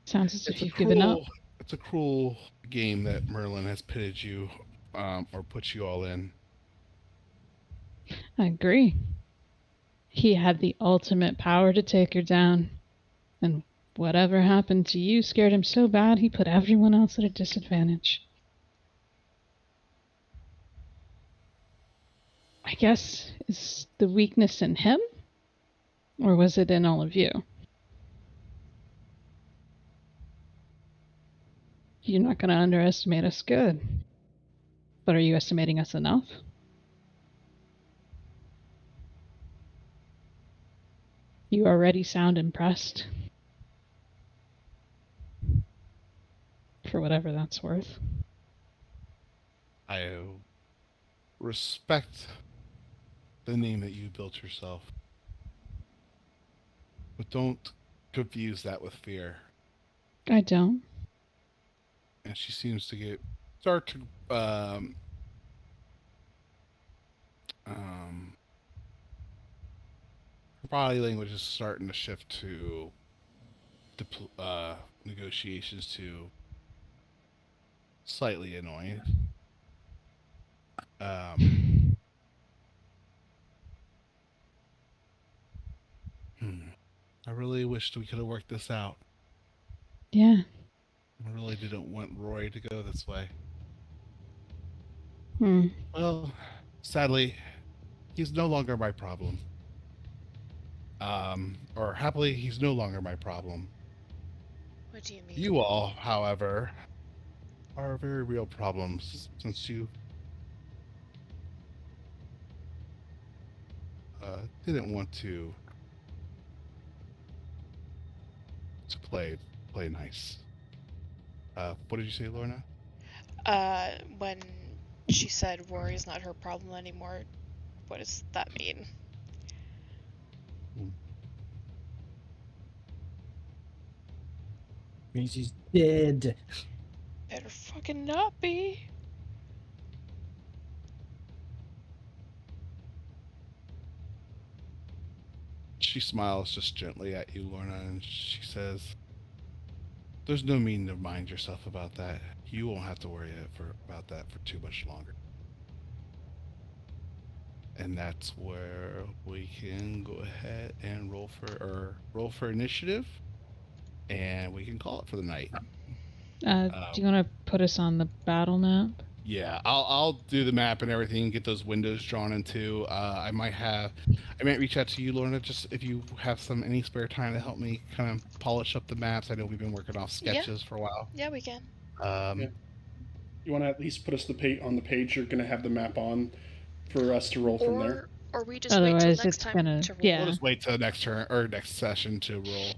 Sounds as if It's a you've given up. It's a cruel game that Merlin has pitted you, or put you all in. I agree. He had the ultimate power to take her down. And whatever happened to you scared him so bad he put everyone else at a disadvantage. I guess, is the weakness in him? Or was it in all of you? You're not going to underestimate us, good. But are you estimating us enough? You already sound impressed. For whatever that's worth. I respect the name that you built yourself, but don't confuse that with fear. I don't. And she seems to start to Her body language is starting to shift to negotiations to slightly annoying. I really wished we could have worked this out. Yeah. I really didn't want Roy to go this way. Well, sadly, he's no longer my problem. Or happily, he's no longer my problem. What do you mean? You all, however, are very real problems since you didn't want to play nice. What did you say, Lorna? When she said Rory's not her problem anymore, what does that mean? Means he's dead. Better fucking not be. She smiles just gently at you, Lorna, and she says, "There's no need to mind yourself about that. You won't have to worry about that for too much longer." And that's where we can go ahead and roll for initiative, and we can call it for the night. Do you want to put us on the battle map? Yeah, I'll do the map and everything, get those windows drawn into. I might reach out to you, Lorna, just if you have any spare time to help me kind of polish up the maps. I know we've been working off sketches for a while. Yeah, we can. You want to at least put us on the page you're going to have the map on for us to roll from there? Or we just Otherwise, wait till next it's time gonna- to roll. yeah. We'll just wait till next turn or next session to roll.